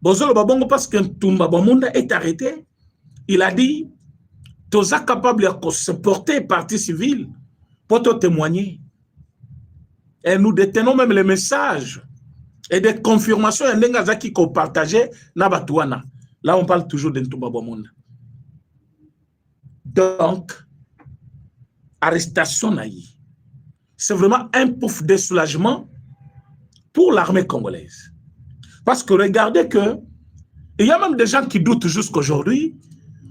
Bozolo babongo parce que Tumba Bamunda est arrêté. Il a dit Toza capable de se porter partie civile pour te témoigner. Et nous détenons même les messages et des confirmations et n'engazaki qu'on partageait na Batouana. Là on parle toujours de Tumba Bamunda. Donc arrestation naïe. C'est vraiment un pouf de soulagement pour l'armée congolaise. Parce que regardez que il y a même des gens qui doutent jusqu'aujourd'hui.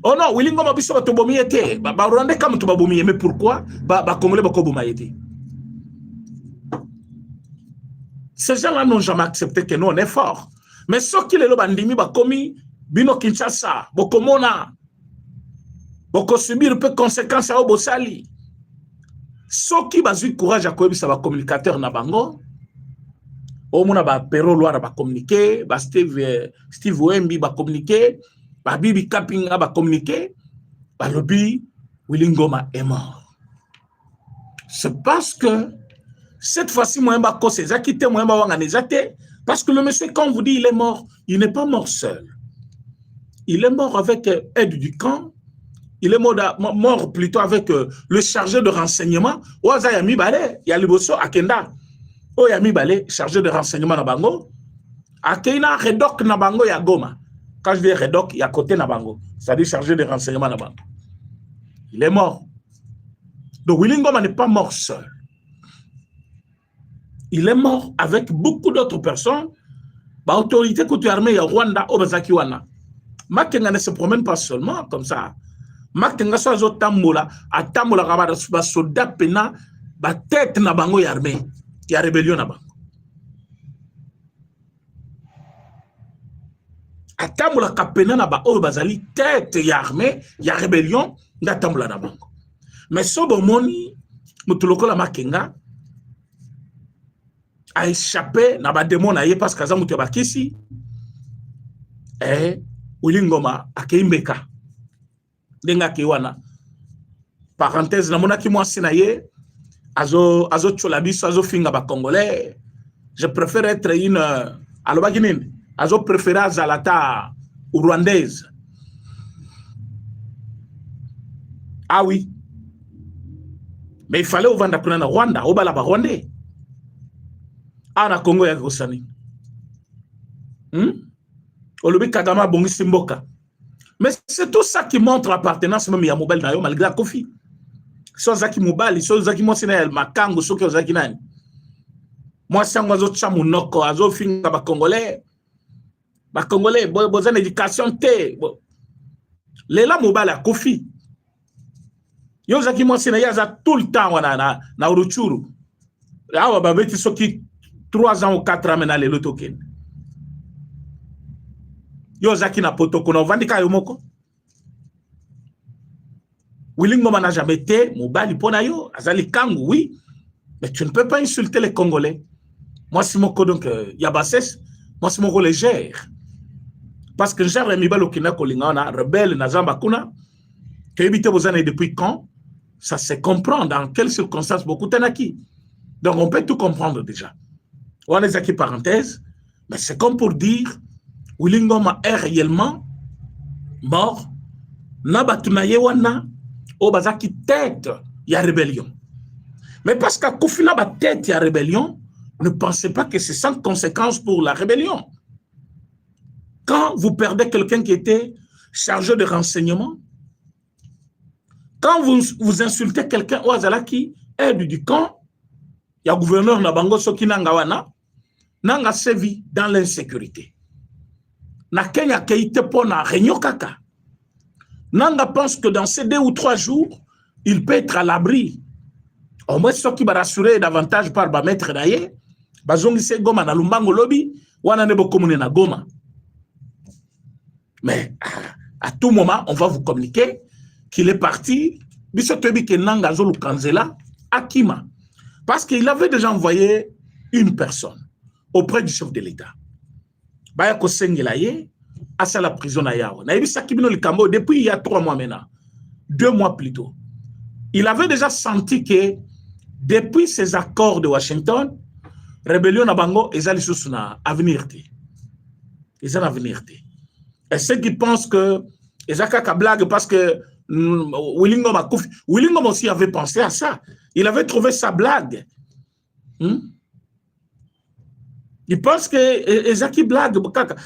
Oh non, Willy Ngoma biso ba tobomi été. Ba Rwanda comme to babomi, mais pourquoi ba Congolais ba koboma été? Ces gens-là n'ont jamais accepté que nous on est fort. Mais ceux qui les bandimi ba komi bino Kinshasa, bokomona boko subir peu conséquences à Obosali. Ceux qui bazu courage à koyebisa ba communicateur na bango. Au moins, Pero Loire va communiquer, Steve Wemby va communiquer, Bibi Kapinga va communiquer, Lobby Willy Ngoma est mort. C'est parce que cette fois-ci, moi, parce que le monsieur, quand on vous dit il est mort, il n'est pas mort seul. Il est mort avec aide du camp, Il est mort plutôt avec le chargé de renseignement. Oaza Yami Bale, Yaliboso Akenda. O Yami Bale, chargé de renseignement na bango. Akena Redok na bango ya Goma. Quand je dis Redok, il y a côté na bango. C'est-à-dire chargé de renseignement na bango. Il est mort. Donc Willy Ngoma n'est pas mort seul. Il est mort avec beaucoup d'autres personnes. Bah, autorité côté armée, il y a Rwanda, Obazaki Wana. Makenga ne se promène pas seulement comme ça. Makenga soit zo tambola, a tambola kabada ba soldat pena, ba tête na bango ya armée, ya rébellion na bango. A tambola kapena na ba o bazali tête ya armée, ya rébellion, na tambola na bango. Mais sobo moni mutuloko la Makenga a échappé na ba démon na ye parce que azamuté ba kisi. Willy Ngoma akeimbeka. Denga kiwana. Parenthèse, na mona ki mwasi na ye, azo cholabiso, azo finga ba Congolais. Je préfère être une, aloba guinéenne, azo préférer Zalata ou rwandaise. Ah oui. Mais il fallait au vanda kuna na Rwanda, au bala ba rwandais. Ah na Congo ya kosani. Olobi Kagama bongi simboka. Mais c'est tout ça qui montre l'appartenance même à Mobile Nayo, malgré Kofi. So Zaki Mobile, so Zaki Mosina, Makango, so Zaki Nani. Moi, c'est un oiseau de Chamounoko, oiseau finga ba Congolais. Ba Congolais, besoin d'éducation, té. Léla Mobile à Kofi. Yo Zaki Mosina, yaza tout le temps, na Uruchuru. Là, on va mettre ceux qui 3 ans ou 4 ans maintenant les lotoken. Yo Zaki na potoko na vandika yomoko. Willy Ngoma n'a jamais été mobile pona yo, azali kangu oui, mais tu ne peux pas insulter les Congolais. Moi c'est mon donc yabases, moi c'est mon léger. Parce que j'ai remis balo kina kolingana rebelle na zamba kuna que éviter vos années depuis quand ça se comprend dans quelles circonstances beaucoup tanaki. Donc on peut tout comprendre déjà. On est aquí parenthèse, mais c'est comme pour dire Willy Ngoma est réellement mort. Nabatunaye wana o bazaki tête ya rébellion. Mais parce qu'à Koufina ba tête ya rébellion, ne pensez pas que c'est sans conséquence pour la rébellion. Quand vous perdez quelqu'un qui était chargé de renseignement, quand vous insultez quelqu'un au Azala qui est du camp, il y a gouverneur Nabango Soki Nangawana, Nanga sévi dans l'insécurité. Na Kenya Keite Pona Réunion Kaka. Nanga pense que dans ces 2 ou 3 jours, il peut être à l'abri. Au moins, ce qui va rassurer davantage par ba maître d'ailleurs, bazongi se goma na lumbango lobby, wana nebo komune na goma. Mais à tout moment, on va vous communiquer qu'il est parti, bisotebi ke nanga zolu kanzela, Akima. Parce qu'il avait déjà envoyé une personne auprès du chef de l'État. Baya Kosengelaye, à la prison à Yao. Depuis il y a 3 mois maintenant, 2 mois plus tôt, il avait déjà senti que depuis ces accords de Washington, rébellion na bango, ils allaient sous avenir. Ils allaient avenir. Et ceux qui pensent que ils ont blague parce que Willy Ngoma aussi avait pensé à ça. Il avait trouvé sa blague. Il pense que Ezaki blague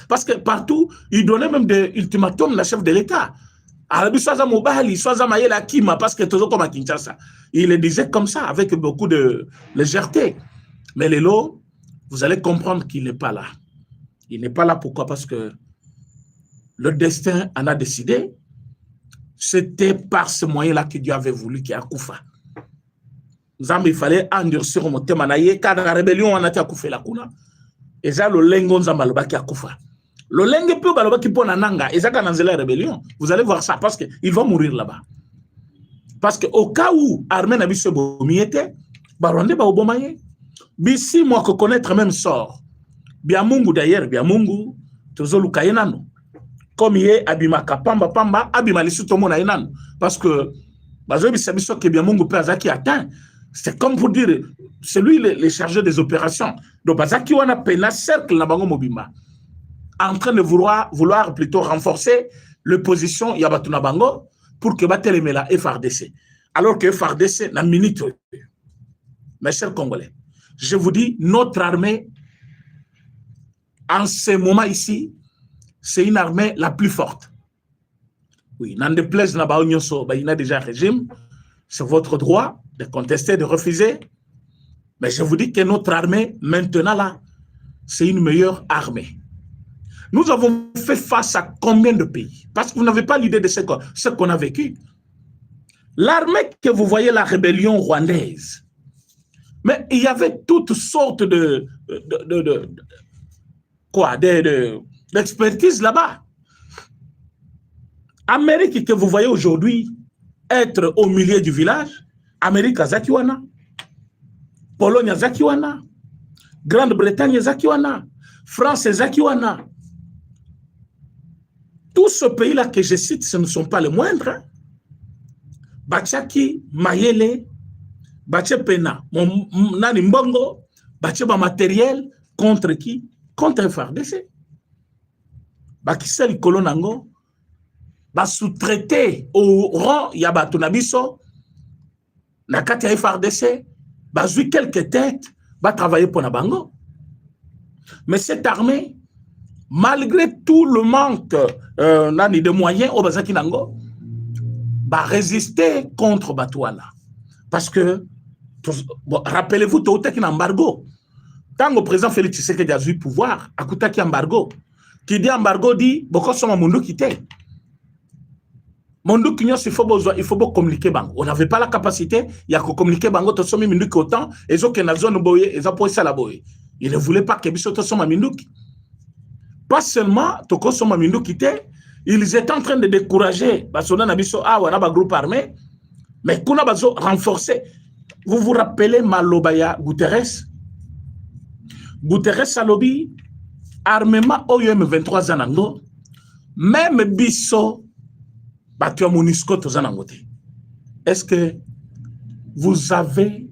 parce que partout, il donnait même des ultimatums à la chef de l'État. Parce que toujours comme à Kinshasa, il le disait comme ça, avec beaucoup de légèreté. Mais Lélo, vous allez comprendre qu'il n'est pas là. Il n'est pas là, pourquoi? Parce que le destin en a décidé. C'était par ce moyen-là que Dieu avait voulu qu'il y ait Akoufa. Il fallait endurcir mon thème. Car la rébellion, on a été Akoufé la Kuna. Et ça, le lengon Zambaloba qui Akoufa. Le lengue peut baloba qui pone nanga. Et ça, quand on a la rébellion, vous allez voir ça parce qu'il va mourir là-bas. Parce qu'au cas où Armée n'a pas se bomiete, Baronde ba obomaye. Bisi, moi, que connaître même sort. Biamungu d'ailleurs, Biamungu, Tozolu Kayenano. Comme il est Abimaka Pamba Pamba, Abimalisu Tomo Naïnan. Parce que, c'est comme pour dire, c'est lui le chargé des opérations. Donc, Bazaki Wana Pena cercle Nabango Mobimba, en train de vouloir plutôt renforcer l'opposition Yabatunabango pour que bateleme la FRDC. Alors que FRDC n'a minute. Mes chers Congolais, je vous dis, notre armée, en ce moment ici, c'est une armée la plus forte. Oui, n'en déplaise n'a pas il a déjà un régime, c'est votre droit de contester, de refuser. Mais je vous dis que notre armée, maintenant là, c'est une meilleure armée. Nous avons fait face à combien de pays? Parce que vous n'avez pas l'idée de ce qu'on a vécu. L'armée que vous voyez, la rébellion rwandaise, mais il y avait toutes sortes d'expertise là-bas. Amérique que vous voyez aujourd'hui être au milieu du village, Amérique Zakiwana, Pologne Zakiwana, Grande-Bretagne Zakiwana, France Zakiwana. Tous ce pays-là que je cite, ce ne sont pas les moindres. Hein? Bachaki, Mayele, Bache Pena, Nani Mbongo, Bache matériel contre qui? Contre FARDC. Bakiseli Kolonango, ba sous-traité au rang Yabato Nabiso, Nakati FARDC, ba joué quelques têtes, ba travailler pour Nabango. Mais cette armée, malgré tout le manque de moyens au Bazaki Nango, va résister contre Batouala. Parce que, bon, rappelez-vous, tout un embargo. Tant que le président Félix Tshisekedi a eu le pouvoir, à côté qui embargo, qui dit embargo dit, beaucoup sont à Mondo quitté. Mondo qui il faut communiquer. On n'avait pas la capacité, il y a que communiquer. Tout le monde autant, et ils ont une zone boye, ils ont ça la boye. Ils ne voulaient pas que Bissot soit Mindouk. Pas seulement Toko Soma Mindouk quitté, ils étaient en train de décourager Basona Nabiso, on a un groupe armé, mais qu'on a renforcé. Vous vous rappelez Malobaya Guterres? Guterres Salobi, armement OUM 23 ans, même Bisso, Batua Monisco Tozanangote. Est-ce que vous avez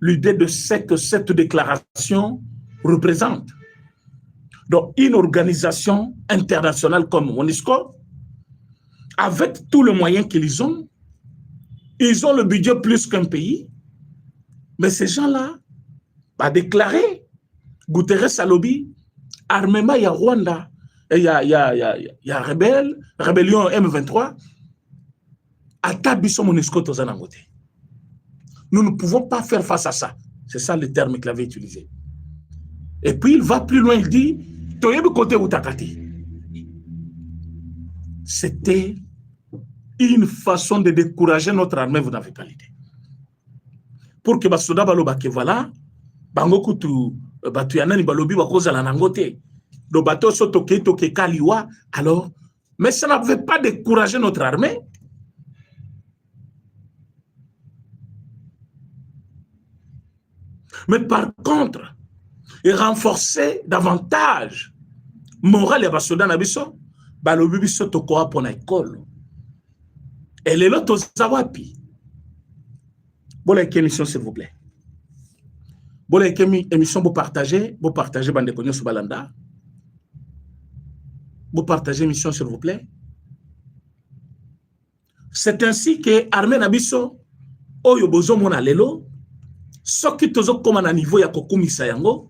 l'idée de ce que cette déclaration représente? Donc, une organisation internationale comme MONUSCO, avec tous les moyens qu'ils ont, ils ont le budget plus qu'un pays, mais ces gens-là ont déclaré, Guterres Salobi, armement, il y a Rwanda, il y a rébellion M23, à Tabiso MONUSCO Tozanangote. Nous ne pouvons pas faire face à ça. C'est ça le terme qu'il avait utilisé. Et puis il va plus loin, il dit, c'était une façon de décourager notre armée, vous n'avez pas l'idée. Pour que Basoda Baloba que voilà, Bangoku tu Batuyanani Balobi Bakoza la Nangote, do bateau sotoke toke Kaliwa, alors, mais ça n'avait pas découragé notre armée. Mais par contre, et renforcer davantage moral et basoda na biso balobi biso tokoa pona école et les lotos zawapi bola émission s'il vous plaît bola émission vous partagez bande konyo sur balanda vous partagez émission s'il vous plaît. C'est ainsi que armée na biso oyo bozo mona lelo soki tozo comme à niveau ya kokumisa yango.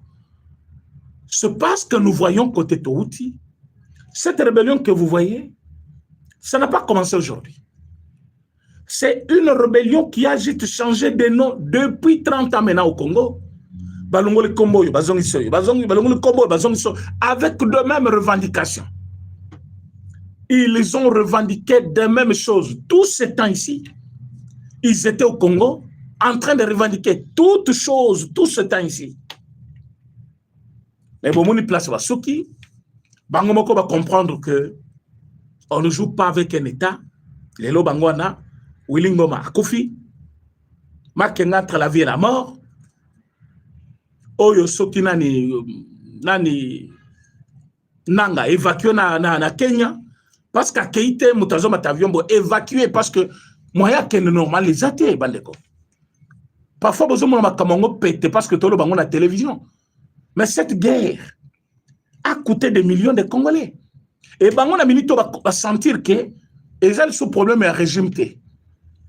C'est parce que nous voyons côté Touti, cette rébellion que vous voyez, ça n'a pas commencé aujourd'hui. C'est une rébellion qui a juste changé de nom depuis 30 ans maintenant au Congo. Avec de mêmes revendications. Ils ont revendiqué de mêmes choses. Tout ce temps ici, ils étaient au Congo en train de revendiquer toutes choses, tout ce temps ici. Mais bon, on place Basuki, Bangomoko va comprendre que on ne joue pas avec un État. Les lots Bangwana, Willingoma, Kofi, Makenga entre la vie et la mort. Oyo Soki nani Nanga évacué na Kenya parce qu'à Keïte, Moutazo Mataviombo évacué parce que moyen qu'elle ne normalisait Bandeko. Parfois, besoin de Kamongo pété parce que tout le monde a la télévision. Mais cette guerre a coûté des millions de Congolais. Et Bango na minito va sentir que Et ça, le problème est régime.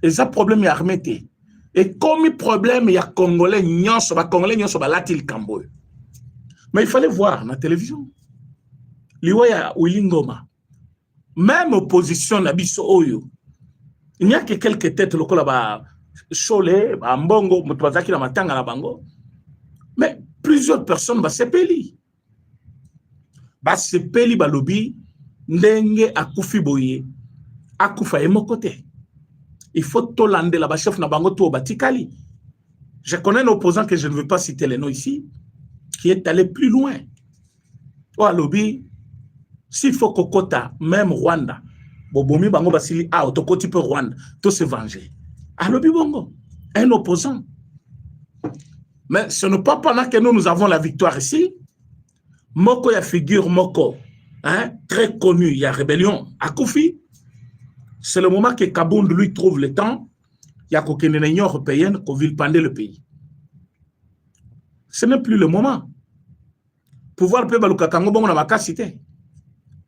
Et ça, problème est armé. Et comme le problème, il y a Congolais, Congolais, Latil Camboy. Mais il fallait voir dans la télévision. Liwaya Willy Ngoma. Même opposition, Nabiso Oyo. Il n'y a que quelques têtes locales là-bas. Cholé, Mbongo, Mutwazaki, la Matanga, la Bango. Mais plusieurs personnes vont se peli. Va se peli, balobi, ndenge akufi boye, akufa emo côté. Il faut tolander la chef na bango to batikali. Je connais un opposant que je ne veux pas citer les noms ici, qui est allé plus loin. Au lobby, s'il faut kokota, même Rwanda, bobomi bango basili ah otokoti peu Rwanda, tout se venger. À lobby bongo, un opposant. Mais ce n'est pas pendant que nous avons la victoire ici. Moko ya figure Moko, hein, très connu, il y a rébellion à Koufi. C'est le moment que Kabound lui trouve le temps. Il y a qu'aucune union européenne qui veut pendre le pays. Ce n'est plus le moment. Pouvoir peut baluka kango bongo na makasité.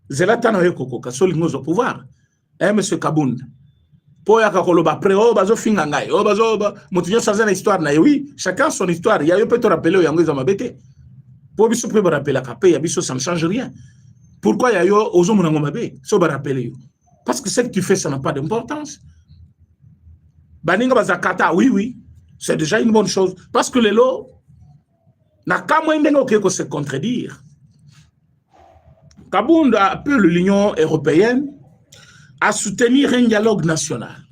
Zelata na yeko ko solingozo pouvoir. Monsieur Kabound. Po ya kakoloba pre o bazo finga ngai. O bazo motinyo saza na histoire na oui, chacun son histoire. Il y a eu peut te rappeler yango za mabete. Po biso peut rappeler ka ya biso ça ne change rien. Pourquoi il y a eu ozo monango mabe? So ba rappeler yo. Parce que ce que tu fais, ça n'a pas d'importance. Baninga bazakata, oui, oui, c'est déjà une bonne chose. Parce que les lots, n'a qu'à moins de se contredire. Kabound appelle l'Union européenne à soutenir un dialogue national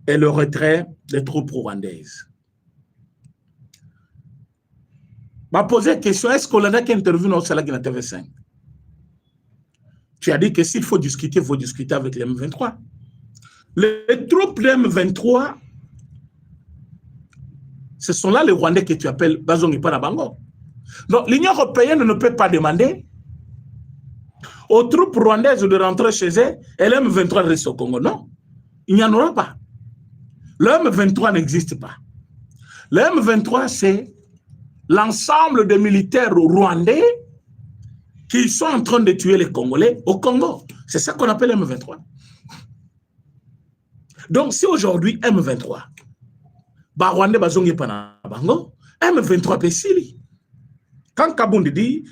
et le retrait des troupes rwandaises. m'a posé la question, est-ce qu'on a qu'intervenu dans la TV5? Tu as dit que s'il faut discuter, il faut discuter avec les M23. Les troupes de M23, ce sont là les Rwandais que tu appelles Bazongi Panabango. Donc l'Union européenne ne peut pas demander aux troupes rwandaises de rentrer chez elles et le M23 reste au Congo. Non, il n'y en aura pas. Le M23 n'existe pas. Le M23, c'est l'ensemble des militaires rwandais qui sont en train de tuer les Congolais au Congo. C'est ça qu'on appelle M23. Donc, si aujourd'hui, M23, Rwandais bazongi panabango, M23 pesili. Quand Kabound dit,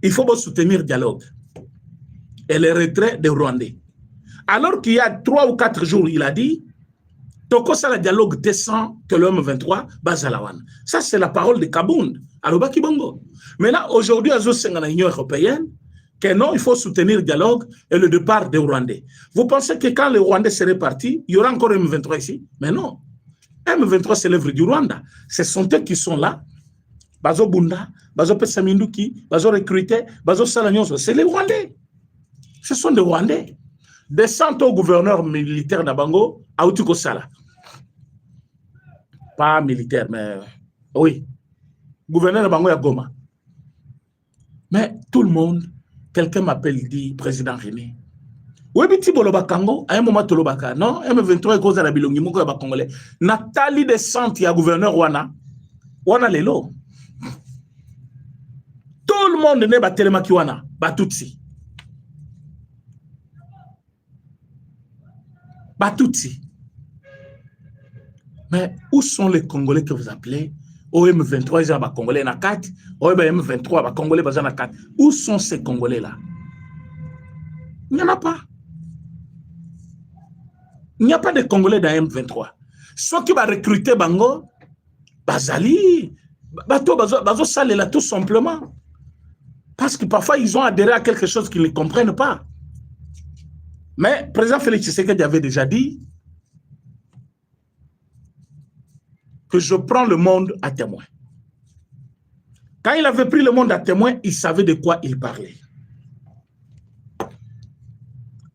il faut soutenir le dialogue et le retrait des Rwandais. Alors qu'il y a 3 ou 4 jours, il a dit, Toko ça le dialogue descend que le M23 Bazalawan. Ça, c'est la parole de Kabound. Alors, Kibongo. Maintenant, aujourd'hui, à l'Union européenne, que non, il faut soutenir le dialogue et le départ des Rwandais. Vous pensez que quand les Rwandais seraient partis, il y aura encore M23 ici? Mais non. M23, c'est l'œuvre du Rwanda. Ce sont eux qui sont là. Bazo Bunda, Bazo Pesaminduki, Bazo Recruté, Bazo Salagnon, c'est les Rwandais. Ce sont des Rwandais. Descente au gouverneur militaire d'Abango, Aoutuko Sala. Pas militaire, mais oui. Gouverneur d'Abango à Goma. Mais tout le monde, quelqu'un m'appelle, dit président René. Oui, mais Tibolo Bakango, à un moment, Tolobaka. Non, M23 est cause de la Bilongi, Moko et Bakongolais. Nathalie descente, il y a gouverneur Wana. Wana Lelo. Tout le monde n'est pas tellement qui Wana. Batutsi. Batutsi. Mais où sont les Congolais que vous appelez? OM23, ils ont des Congolais na 4. OM23, des Congolais na 4. Où sont ces Congolais-là? Il n'y en a pas. Il n'y a pas de Congolais dans M23. Ceux qui vont recruter Bango, Bazali, Bazo Salé là tout simplement. Parce que parfois ils ont adhéré à quelque chose qu'ils ne comprennent pas. Mais le président Félix Tshisekedi avait déjà dit que je prends le monde à témoin. Quand il avait pris le monde à témoin, il savait de quoi il parlait.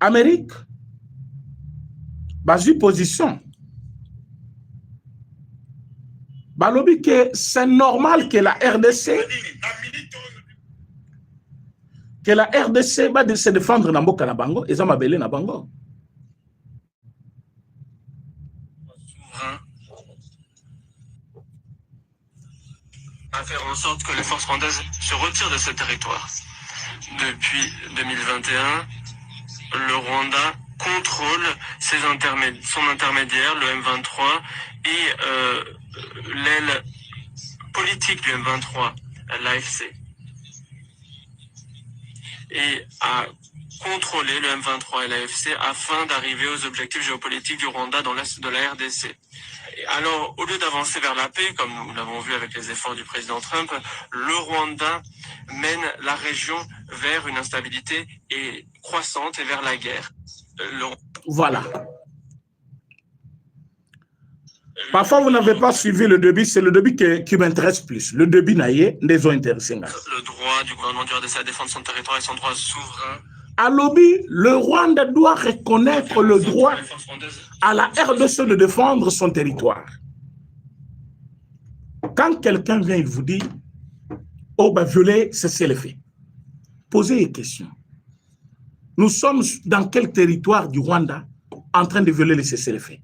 Amérique, basée position. Balobi que c'est normal que la RDC va se défendre dans Mboka na Bango et ça m'a belé na Bango. À faire en sorte que les forces rwandaises se retirent de ce territoire. Depuis 2021, le Rwanda contrôle son intermédiaire, le M23, et l'aile politique du M23, l'AFC. Et à contrôler le M23 et l'AFC afin d'arriver aux objectifs géopolitiques du Rwanda dans l'est de la RDC. Alors, au lieu d'avancer vers la paix, comme nous l'avons vu avec les efforts du président Trump, le Rwanda mène la région vers une instabilité croissante et vers la guerre. Voilà. Parfois, vous n'avez pas suivi le début, c'est le début qui m'intéresse plus. Le début naïe, les ont intéressés. Le droit du gouvernement du RDC à défendre son territoire et son droit souverain. À lobby, le Rwanda doit reconnaître le droit à la RDC de défendre son territoire. Quand quelqu'un vient, il vous dit, oh, ben, violer, c'est le fait. Posez une question. Nous sommes dans quel territoire du Rwanda en train de violer les cessez-le-feu?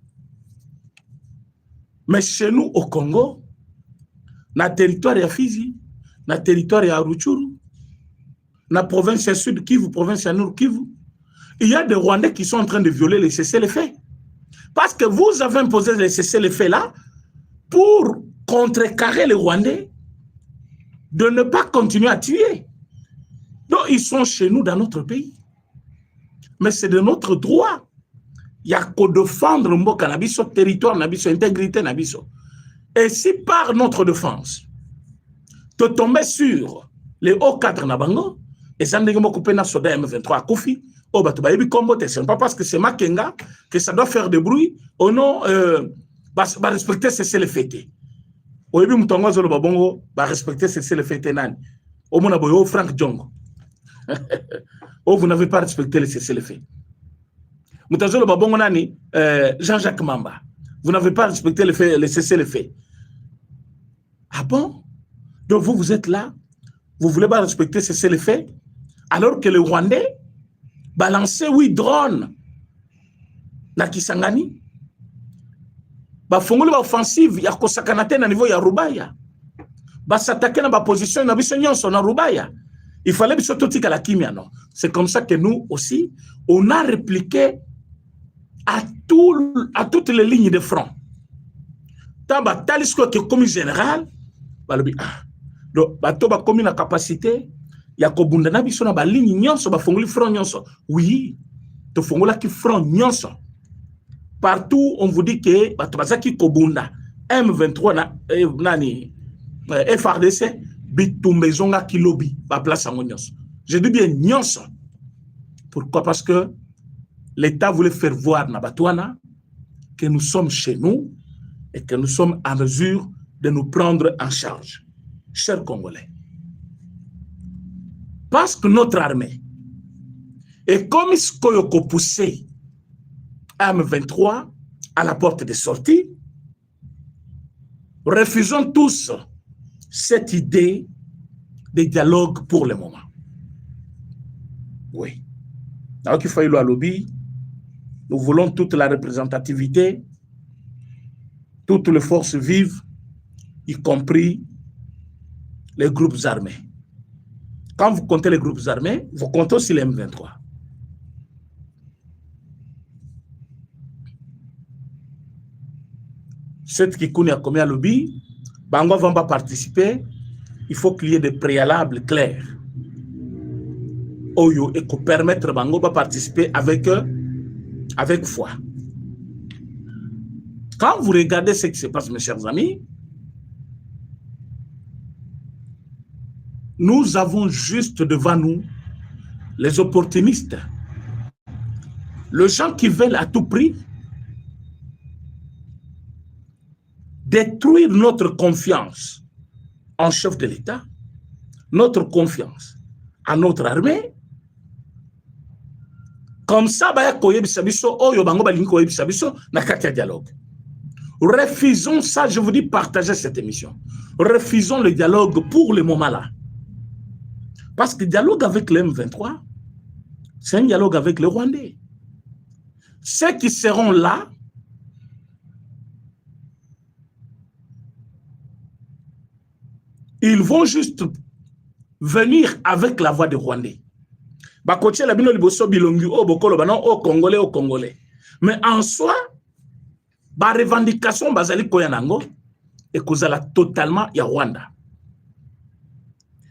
Mais chez nous, au Congo, dans le territoire de Fizi, dans le territoire de Rutshuru, dans la province sud Kivu, province nord Kivu, il y a des Rwandais qui sont en train de violer les cessez-le-feu. Parce que vous avez imposé les cessez-le-feu là pour contrecarrer les Rwandais de ne pas continuer à tuer. Donc, ils sont chez nous dans notre pays. Mais c'est de notre droit. Il n'y a qu'à défendre Mboka Nabiso, territoire Nabiso, intégrité Nabiso. Et si par notre défense, te tomber sur les hauts cadres Nabango, et ça ne peut pas soda M23 à Kofi, oh, bah, tu vas y combattre. Ce n'est pas parce que c'est Makenga que ça doit faire des bruits, ou non, bah, respecter c'est le fêté. Au début, Moutongo Zolo Babongo, bah, respecter c'est le fêté nan. Au mon aboyo, Frank Djongo. Oh, vous n'avez pas respecté le cessez-le-feu. Moutazolo Babongo Nani, Jean-Jacques Mamba. Vous n'avez pas respecté le cessez-le-feu. Ah bon? Donc vous êtes là, vous ne voulez pas respecter ce cessez-le-feu, alors que les Rwandais balançaient 8 drones na Kisangani. Ba fongolo ba offensive ya kosakanate na niveau ya Rubaya. Ba s'attaquer na ba position na biso nyonso na Rubaya. Il fallait biso totika la kimia non. C'est comme ça que nous aussi on a répliqué à toutes les lignes de front. Taba talisko que comme général balobi donc bato ba comme na capacité ya kobunda na biso na ba ligne nyonso ba fongoli front nyonso. Oui, to fongola ki front nyonso. Partout, on vous dit que Batobazaki Kobunda, M23, nani, FRDC, Bitumbezonga Kilobi, ba place à Monyos. Je dis bien Nyons. Pourquoi? Parce que l'État voulait faire voir Nabatouana que nous sommes chez nous et que nous sommes en mesure de nous prendre en charge. Chers Congolais, parce que notre armée est comme ce qu'on a poussé M23 à la porte de sortie, refusons tous cette idée de dialogue pour le moment. Oui. Alors qu'il faut aller à lobby, nous voulons toute la représentativité, toutes les forces vives, y compris les groupes armés. Quand vous comptez les groupes armés, vous comptez aussi les M23. Cette qui connaît à combien lobby, Bango va pas participer, il faut qu'il y ait des préalables clairs. Oyo et qu'on permettre Bango va participer avec foi. Quand vous regardez ce qui se passe, mes chers amis, nous avons juste devant nous les opportunistes, les gens qui veulent à tout prix détruire notre confiance en chef de l'État, notre confiance en notre armée. Comme ça, dialogue. Refusons ça, je vous dis, partagez cette émission. Refusons le dialogue pour le moment là. Parce que le dialogue avec le M23, c'est un dialogue avec le Rwandais. Ceux qui seront là, ils vont juste venir avec la voix des Rwandais. Bakotie la bino liboso bilongi o bokolo banon o Congolais. Mais en soi, ba revendication bazali koya nango et kozala totalement ya Rwanda.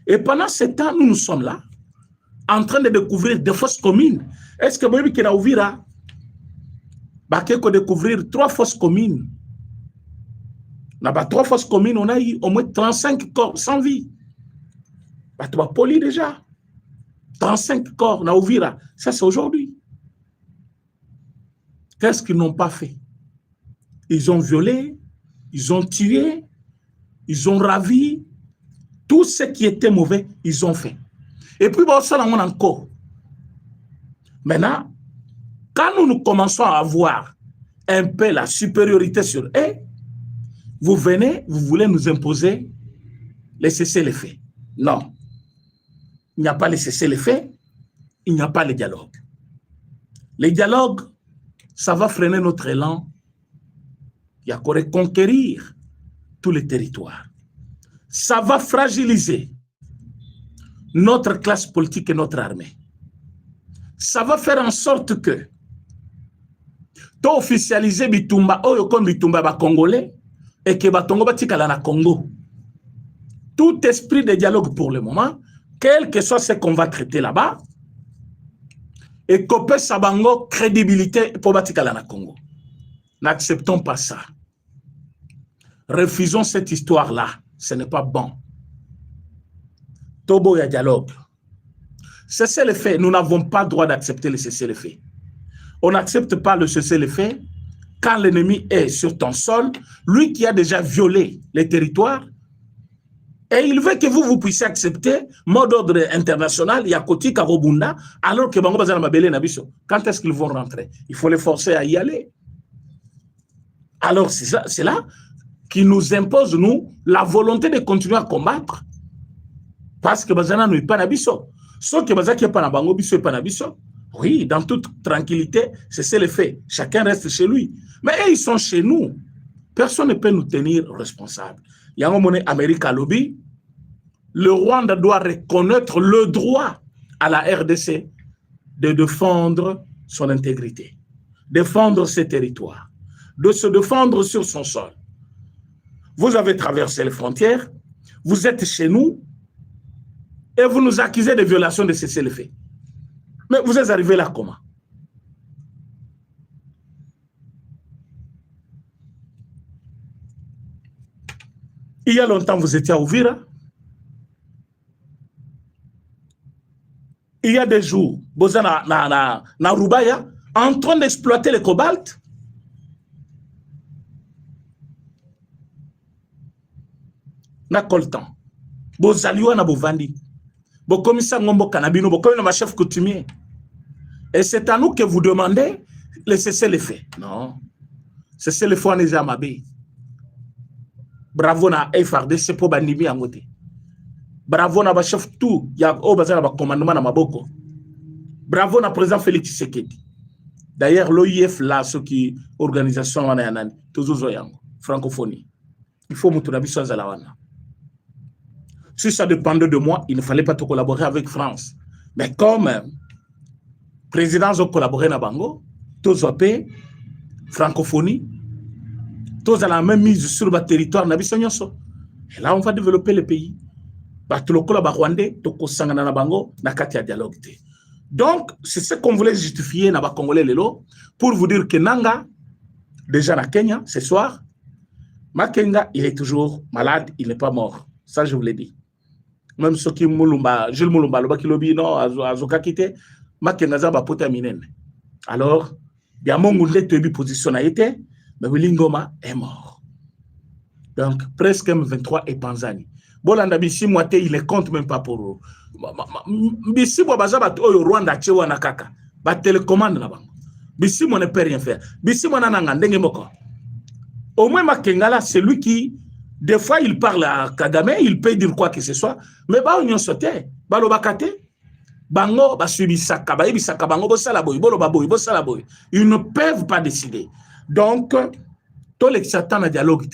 Et pendant ce temps, nous sommes là, en train de découvrir des fosses communes. Est-ce que Moïbi Kena Ouvira va découvrir 3 fosses communes? On a 3 fosses communes, on a eu au moins 35 corps sans vie. Tu vas poli déjà. 35 corps, on a Ouvira. Ça, c'est aujourd'hui. Qu'est-ce qu'ils n'ont pas fait? Ils ont violé, ils ont tué, ils ont ravi. Tout ce qui était mauvais, ils ont fait. Et puis, bon, ça, on a encore. Maintenant, quand nous commençons à avoir un peu la supériorité sur eux, vous venez, vous voulez nous imposer les cessez-le-feu. Non. Il n'y a pas les cessez-le-feu, il n'y a pas le dialogue. Les dialogues, ça va freiner notre élan. Il y a qu'à reconquérir tous les territoires. Ça va fragiliser notre classe politique et notre armée. Ça va faire en sorte que tu officialiser Bitumba, comme Bitumba ba Congolais, et que Batongo batikala na Congo. Tout esprit de dialogue pour le moment, quel que soit ce qu'on va traiter là-bas, et couper sa bango crédibilité pour batikala na Congo. N'acceptons pas ça. Refusons cette histoire-là. Ce n'est pas bon. Tobo ya dialogue. Cessez-le-feu. Nous n'avons pas le droit d'accepter le cessez-le-feu. On n'accepte pas le cessez-le-feu quand l'ennemi est sur ton sol, lui qui a déjà violé les territoires, et il veut que vous puissiez accepter mot d'ordre international, Yakoti Karobunda, alors que Bango Bazana Mabele Nabiso. Quand est-ce qu'ils vont rentrer? Il faut les forcer à y aller. Alors c'est là qui nous impose, nous, la volonté de continuer à combattre. Parce que Bazana n'est pas Nabiso. Sauf que Bazana qui n'est pas Nabango, Biso n'est pas Nabiso. Oui, dans toute tranquillité, c'est le fait. Chacun reste chez lui. Mais ils sont chez nous. Personne ne peut nous tenir responsables. Il y a un moment Amérique à lobby. Le Rwanda doit reconnaître le droit à la RDC de défendre son intégrité, défendre ses territoires, de se défendre sur son sol. Vous avez traversé les frontières, vous êtes chez nous et vous nous accusez de violation de cessez-le-feu. Mais vous êtes arrivé là comment? Il y a longtemps, vous étiez à Ouvira. Il y a des jours, vous êtes na Rubaya, en train d'exploiter le cobalt. Na coltan. Vous allez à Bovandi. Vous commissaire Ngombo Kanabino, vous commissaire ma chef coutumier. Et c'est à nous que vous demandez de cesser les faits. Non. Cesser les faits en Ezamabé. Bravo na FRDC pour Bandimi Angote. Bravo na chef tout. Ya Obazana ba commandement na Maboko. Bravo na président Félix Tshisekedi. D'ailleurs, l'OIF là, ce qui organisation wana yanani, toujours yango, francophonie. Il faut mutu na biso azalawana. Si ça dépendait de moi, il ne fallait pas te collaborer avec France. Mais comme présidents ont collaboré na bango, tous opé francophonie, tous à la même mise sur le territoire na biso nyonso. Et là on va développer le pays. Batuloko la Rwandais, toko sangana na bango na kati ya dialogue. Donc c'est ce qu'on voulait justifier na ba Congolais lelo pour vous dire que Nanga déjà na Kenya ce soir, Makenga il est toujours malade, il n'est pas mort. Ça je vous l'ai dit. Même ceux qui Moulumba, Jules Moulumba, le Bakilobi, non, Azoka Kite, Makenga Zaba Pota Minen. Alors, il y a mon goulet de position a été, mais Willingoma est mort. Donc, presque M23 et Panzani. Bolanda Bissi Moite, il ne compte même pas pour eux. Bissi Bobaza, au Rwanda, Tchewa Nakaka, bat télécommande là-bas. Bissi Mo ne peut rien faire. Bissi Mo Nananga, Ndengemoko. Au moins, Makenga là, c'est lui qui. Des fois, il parle à Kagame, il peut dire quoi que ce soit, mais bah on y sauté, bah lo bakate, bango bah subi saka, bah ibi saka bango bo salaboy, bo lo baboy, bo salaboy. Ils ne peuvent pas décider. Donc, tous les Satan à dialogue,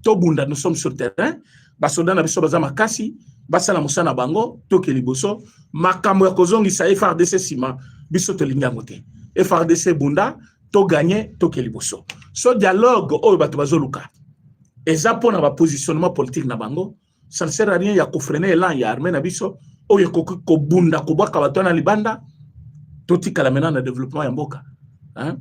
to bunda, nous sommes sur le terrain, bah soda na biso bazama kasi, basala musana bango toke liboso makambo ya kozongisa FRDC sima biso tolingi yango te FRDC bunda to gagner toke liboso so dialogue oyo bato bazoluka eza pona ba positionnement politique na bango ça ne sert à rien ya ko freiner elan ya armée na biso oyo ko bunda ko bwaka bato na libanda totika la mena na développement ya mboka hein